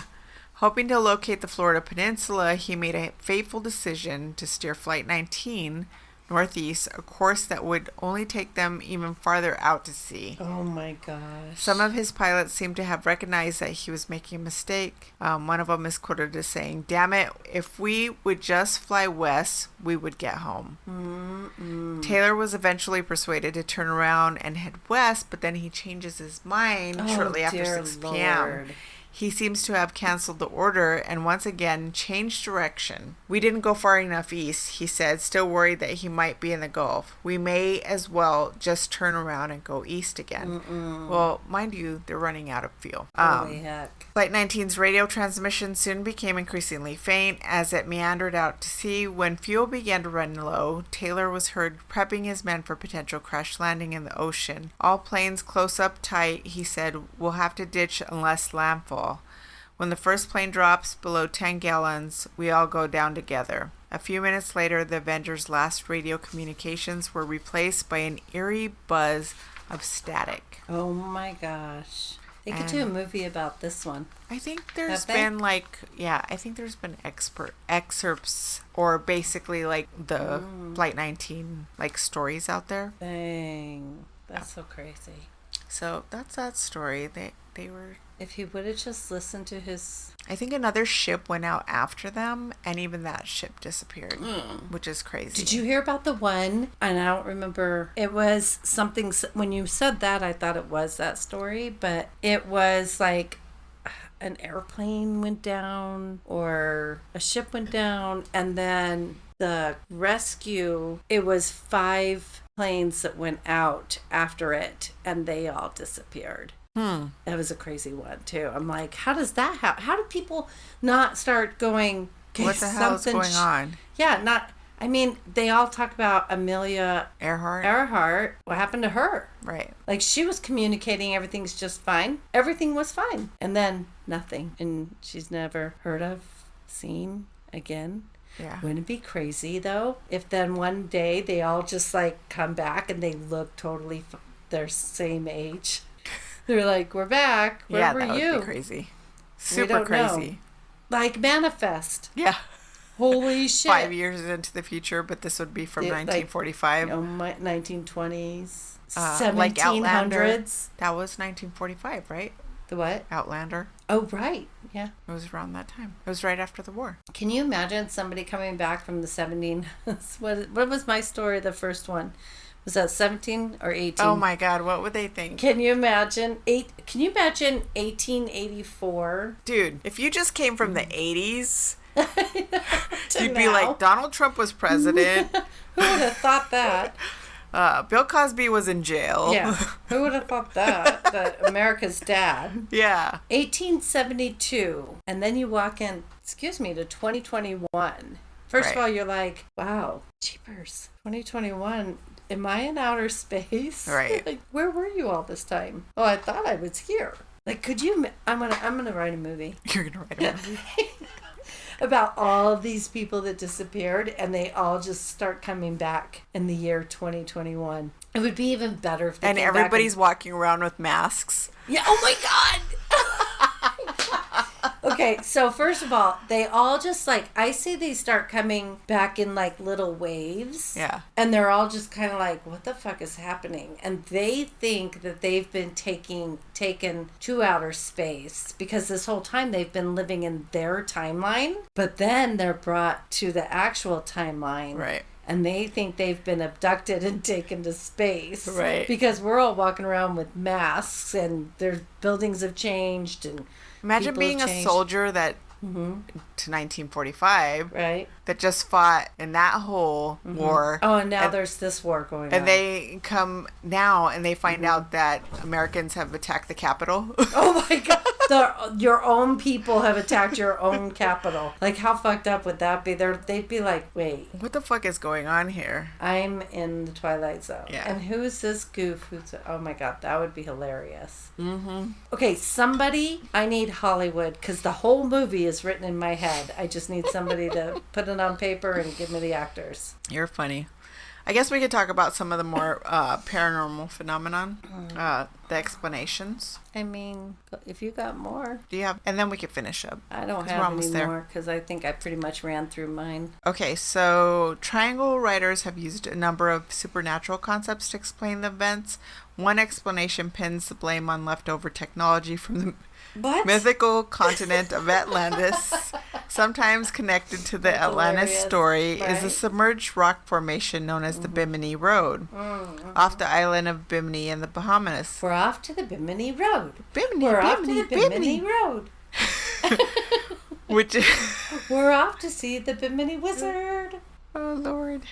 Hoping to locate the Florida Peninsula, he made a fateful decision to steer Flight 19 northeast, a course that would only take them even farther out to sea. Oh my gosh. Some of his pilots seem to have recognized that he was making a mistake. One of them is quoted as saying, "Damn it, if we would just fly west, we would get home." Mm-mm. Taylor was eventually persuaded to turn around and head west, but then he changes his mind shortly after 6 p.m. Lord. He seems to have canceled the order and once again changed direction. "We didn't go far enough east," he said, still worried that he might be in the Gulf. "We may as well just turn around and go east again." Well, mind you, they're running out of fuel. Holy heck. Flight 19's radio transmission soon became increasingly faint as it meandered out to sea. When fuel began to run low, Taylor was heard prepping his men for potential crash landing in the ocean. "All planes close up tight," he said. "We'll have to ditch unless landfall. When the first plane drops below 10 gallons, we all go down together." A few minutes later, the Avenger's last radio communications were replaced by an eerie buzz of static. Oh my gosh. They could do a movie about this one. I think there's Have they? been I think there's been excerpts or basically like the Flight 19 like stories out there. Dang. That's so crazy. So that's that story. They were. If he would have just listened to his... I think another ship went out after them, and even that ship disappeared, which is crazy. Did you hear about the one? And I don't remember. It was something... When you said that, I thought it was that story, but it was like an airplane went down or a ship went down, and then the rescue, it was 5 planes that went out after it, and they all disappeared. That was a crazy one too. I'm like, how does that happen? How do people not start going, okay, what the hell is going on? Yeah, I mean, they all talk about Amelia Earhart. What happened to her? Right. Like, she was communicating everything's just fine. Everything was fine. And then nothing. And she's never heard of, seen again. Yeah. Wouldn't it be crazy though if then one day they all just like come back and they look totally their same age? They're like, "We're back. Where were that you?" would be crazy. Super crazy. Know. Like Manifest. Yeah. Holy shit. 5 years into the future, but this would be from 1945. Like, 1920s, like 1700s. Outlander. That was 1945, right? The what? Outlander. Oh, right. Yeah. It was around that time. It was right after the war. Can you imagine somebody coming back from the 1700s? What was my story, the first one? Was that 17 or 18? Oh my God, what would they think? Can you imagine 1884? Dude, if you just came from the 80s, you'd now. be like, Donald Trump was president. Who would have thought that? Bill Cosby was in jail. Yeah. Who would have thought that? That America's dad. Yeah. 1872. And then you walk in, to 2021. First of all, you're like, wow, jeepers. 2021. Am I in outer space? Right. Like, where were you all this time? Oh, I thought I was here. Like, could you? I'm gonna write a movie. You're gonna write a movie about all of these people that disappeared, and they all just start coming back in the year 2021. It would be even better if they and came everybody's back walking around with masks. Yeah. Oh my God. Okay, so first of all, they all just like, I see they start coming back in like little waves. Yeah. And they're all just kind of like, what the fuck is happening? And they think that they've been taken to outer space because this whole time they've been living in their timeline. But then they're brought to the actual timeline. Right. And they think they've been abducted and taken to space. Right. Because we're all walking around with masks and their buildings have changed and imagine being a soldier that to 1945, right? That just fought in that whole war. Oh, and now there's this war going on. And they come now and they find out that Americans have attacked the Capitol. Oh my God. Your own people have attacked your own capital. Like, how fucked up would that be? They'd be like, wait. What the fuck is going on here? I'm in the Twilight Zone. Yeah. And who is this goof? Oh my God, that would be hilarious. Mm-hmm. Okay, I need Hollywood, because the whole movie is written in my head. I just need somebody to put it on paper and give me the actors. You're funny. I guess we could talk about some of the more paranormal phenomenon, the explanations. I mean, if you got more. Do you have? And then we could finish up. I don't have any more because I think I pretty much ran through mine. Okay, so Triangle writers have used a number of supernatural concepts to explain the events. One explanation pins the blame on leftover technology from the mythical continent of Atlantis. Sometimes connected to the Atlantis story is a submerged rock formation known as the Bimini Road, off the island of Bimini in the Bahamas. We're off to the Bimini Road. We're off to the Bimini Road. We're off to see the Bimini Wizard. Oh, Lord.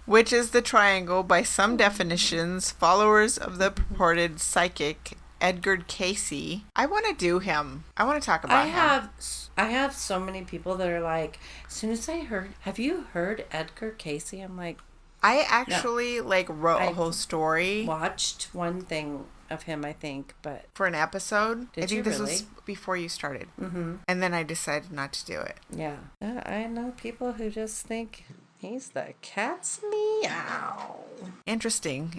Which is the triangle, by some definitions, followers of the purported psychic Edgar Cayce. I want to do him. I want to talk about him. I have so many people that are like, as soon as I heard, have you heard Edgar Cayce? I'm like, I actually wrote a whole story. Watched one thing of him, I think, but for an episode. Did I think you this really? was before you started. Mm-hmm. And then I decided not to do it. Yeah. I know people who just think he's the cat's meow. Interesting.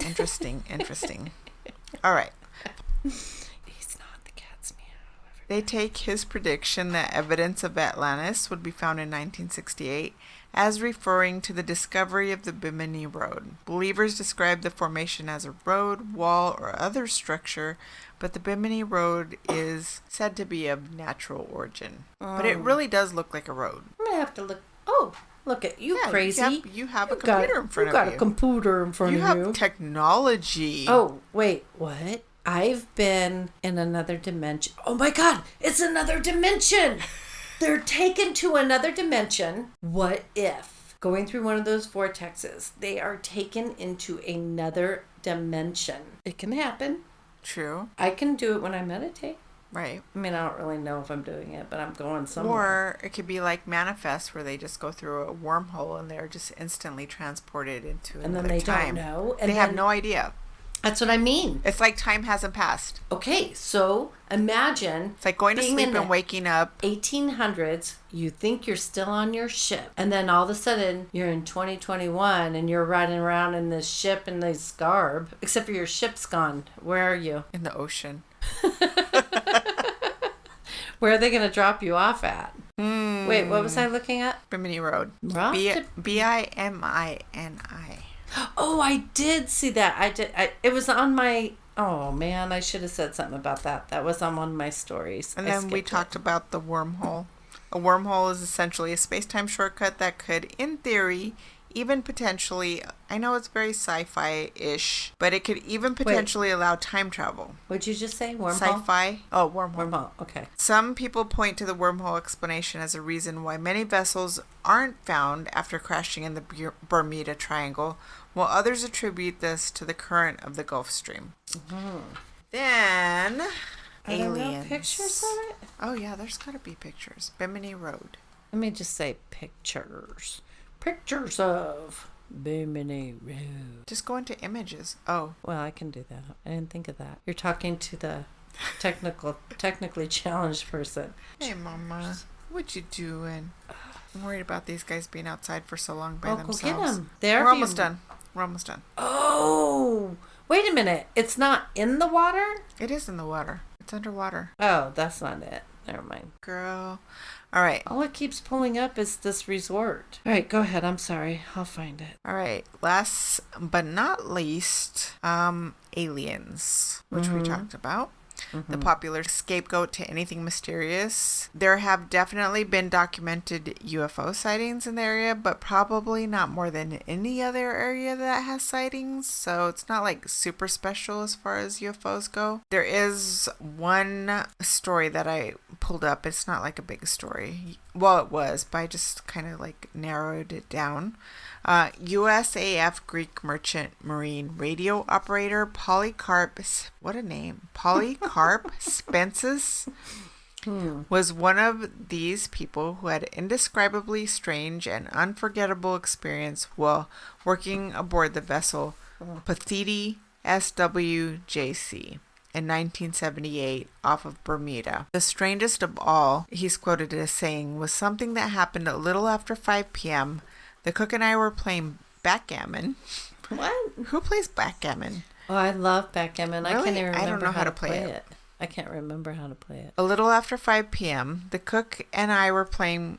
All right. He's not the cat's meow. They take his prediction that evidence of Atlantis would be found in 1968 as referring to the discovery of the Bimini Road. Believers describe the formation as a road, wall, or other structure, but the Bimini Road is said to be of natural origin. But it really does look like a road. I'm going to have to look. Oh, look at you, crazy. You have a computer in front of you. You got a computer in front of you. You have technology. Oh, wait, what? I've been in another dimension. Oh my God, it's another dimension. They're taken to another dimension. What if, going through one of those vortexes, they are taken into another dimension? It can happen. True. I can do it when I meditate. Right. I mean, I don't really know if I'm doing it, but I'm going somewhere. Or it could be like Manifest, where they just go through a wormhole and they're just instantly transported into another time. And then they don't know. And they have no idea. That's what I mean. It's like time hasn't passed. Okay, so imagine it's like going to sleep and waking up. 1800s, you think you're still on your ship, and then all of a sudden you're in 2021 and you're riding around in this ship in this garb, except for your ship's gone. Where are you? In the ocean. Where are they going to drop you off at? Wait, what was I looking at? Bimini Road. Bimini. Oh, I did see that. It was on my... Oh, man, I should have said something about that. That was on one of my stories. And then we talked about the wormhole. A wormhole is essentially a space-time shortcut that could, in theory, even potentially... I know it's very sci-fi-ish, but it could even potentially allow time travel. What'd you just say? Wormhole? Sci-fi? Oh, wormhole. Wormhole, okay. Some people point to the wormhole explanation as a reason why many vessels aren't found after crashing in the Bermuda Triangle, while others attribute this to the current of the Gulf Stream. Mm-hmm. Then, aliens. Are there no pictures of it? Oh, yeah, there's got to be pictures. Bimini Road. Let me just say pictures. Pictures of Bimini Road. Just go into images. Oh. Well, I can do that. I didn't think of that. You're talking to the technically challenged person. Hey, Mama. What you doing? I'm worried about these guys being outside for so long by themselves. Go get them. We're almost done. We're almost done. Oh, wait a minute. It's not in the water? It is in the water. It's underwater. Oh, that's not it. Never mind. Girl. All right. All it keeps pulling up is this resort. All right, go ahead. I'm sorry. I'll find it. All right. Last but not least, aliens, which we talked about. Mm-hmm. The popular scapegoat to anything mysterious. There have definitely been documented UFO sightings in the area, but probably not more than any other area that has sightings. So it's not like super special as far as UFOs go. There is one story that I pulled up. It's not like a big story. Well, it was, but I just kind of like narrowed it down. USAF Greek merchant marine radio operator Polycarp, what a name, Polycarp Spences was one of these people who had indescribably strange and unforgettable experience while working aboard the vessel Pathiti SWJC in 1978 off of Bermuda. The strangest of all, he's quoted as saying, was something that happened a little after 5 p.m. The cook and I were playing backgammon What? Who plays backgammon? Oh, I love backgammon. Really? I can't even remember I don't know how to play it. I can't remember how to play it. A little after 5 p.m., the cook and I were playing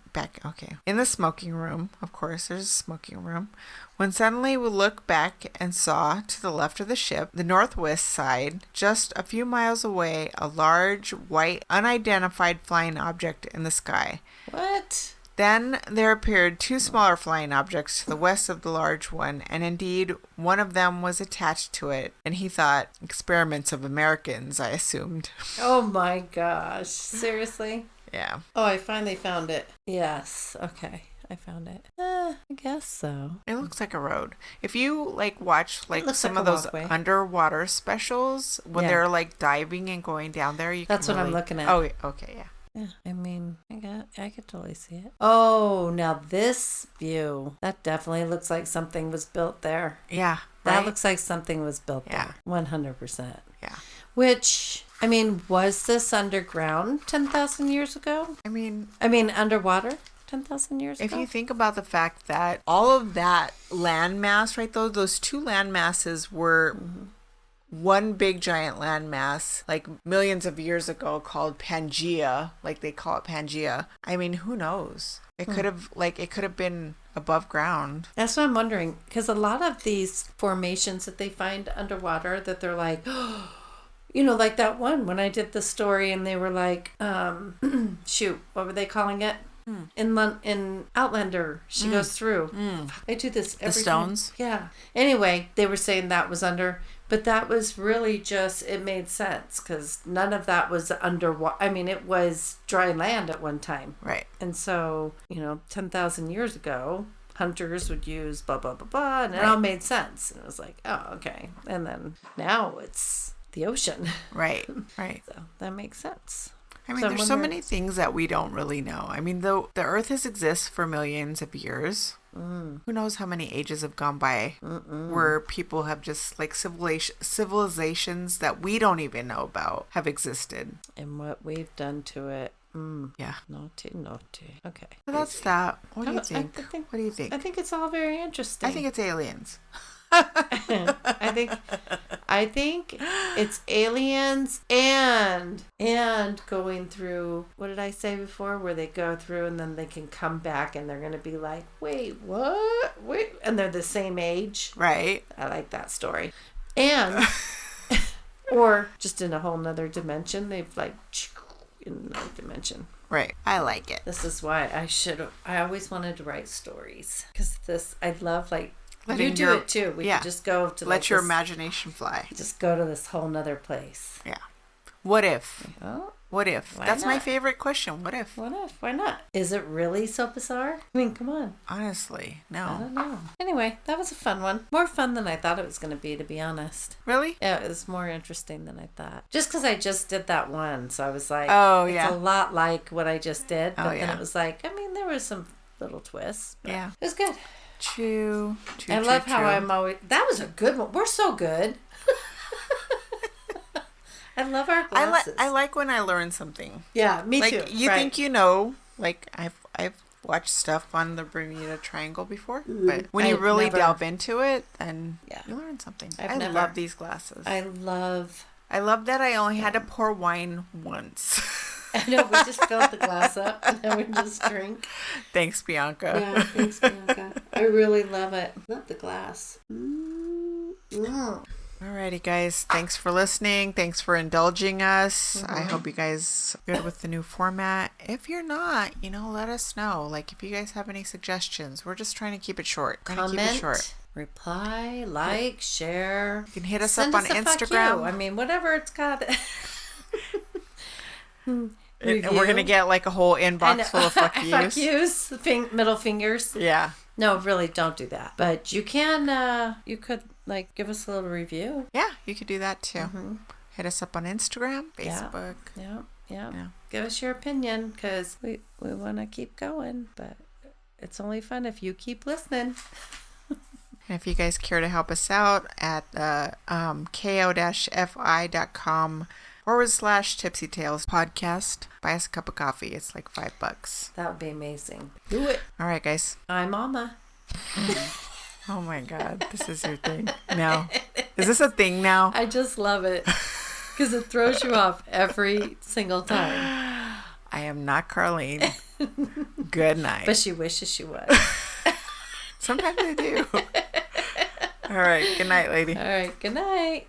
in the smoking room. Of course, there's a smoking room. When suddenly we looked back and saw, to the left of the ship, the northwest side, just a few miles away, a large, white, unidentified flying object in the sky. What? Then there appeared 2 smaller flying objects to the west of the large one, and indeed one of them was attached to it. And he thought, experiments of Americans, I assumed. Oh my gosh. Seriously? Yeah. Oh, I finally found it. Yes. Okay. I found it. I guess so. It looks like a road. If you watch some like of a those walkway. Underwater specials, when they're diving and going down there, That's what I'm looking at. Oh, okay, yeah. Yeah, I mean, I could totally see it. Oh, now this view, that definitely looks like something was built there. Yeah, That right? looks like something was built there. 100%. Yeah. Which, I mean, was this underground 10,000 years ago? I mean, underwater 10,000 years ago? if you think about the fact that all of that landmass, right, those 2 land masses were one big giant landmass, millions of years ago, called Pangea, they call it Pangea. I mean, who knows? It could have been above ground. That's what I'm wondering, because a lot of these formations that they find underwater, that they're like, like that one when I did the story, and they were like, shoot, what were they calling it? In Outlander, she goes through. I do this every The stones? time. Yeah. Anyway, they were saying that was under, but that was really just, it made sense because none of that was underwater. I mean, it was dry land at one time. Right. And so, 10,000 years ago, hunters would use blah, blah, blah, blah, and it all made sense. And it was like, oh, okay. And then now it's the ocean. Right. Right. So that makes sense. I mean, So there's so many things that we don't really know. I mean, the Earth has existed for millions of years. Who knows how many ages have gone by where people have just civilizations that we don't even know about have existed. And what we've done to it. Yeah. Naughty. Okay. So that's that. What do you I think? What do you think? I think it's all very interesting. I think it's aliens. I think it's aliens and going through, what did I say before, where they go through and then they can come back and they're going to be like, wait, what? Wait, and they're the same age. Right. I like that story. And or just in a whole nother dimension, they've in another dimension. Right. I like it. This is why I always wanted to write stories, because I love Letting you do it too. We could just go to let your imagination fly. Just go to this whole nother place. Yeah. What if? Oh, what if? That's my favorite question. What if? What if? Why not? Is it really so bizarre? I mean, come on. Honestly, no. I don't know. Anyway, that was a fun one. More fun than I thought it was going to be honest. Really? Yeah, it was more interesting than I thought. Just because I just did that one, so I was like, it's a lot like what I just did. But then yeah. it was like, I mean, there was some little twists. But yeah. It was good. True. I love how I'm always... That was a good one. We're so good. I love our glasses. I like when I learn something. Yeah, me too. You think you know, I've watched stuff on the Bermuda Triangle before, but when you really delve into it, then you learn something. I love these glasses. I love that I only had to pour wine once. I know, we just filled the glass up and then we just drink. Thanks, Bianca. Yeah, thanks, Bianca. I really love it. Love the glass. Alrighty, guys. Thanks for listening. Thanks for indulging us. I hope you guys are good with the new format. If you're not, let us know. If you guys have any suggestions, we're just trying to keep it short. Comment, reply, share. You can hit us up on Instagram. I mean, whatever it's got. And we're going to get a whole inbox full of fuck yous. Fuck yous. Middle fingers. Yeah. No, really, don't do that. But you can, you could, give us a little review. Yeah, you could do that too. Hit us up on Instagram, Facebook. Yeah. Give us your opinion, because we want to keep going. But it's only fun if you keep listening. And if you guys care to help us out at ko-fi.com/Tipsy Tales podcast, buy us a cup of coffee. It's $5. That would be amazing. Do it. All right, guys. I'm Mama. Oh my God. This is your thing now. Is this a thing now? I just love it because it throws you off every single time. I am not Carlene. Good night. But she wishes she was. Sometimes I do. All right. Good night, lady. All right. Good night.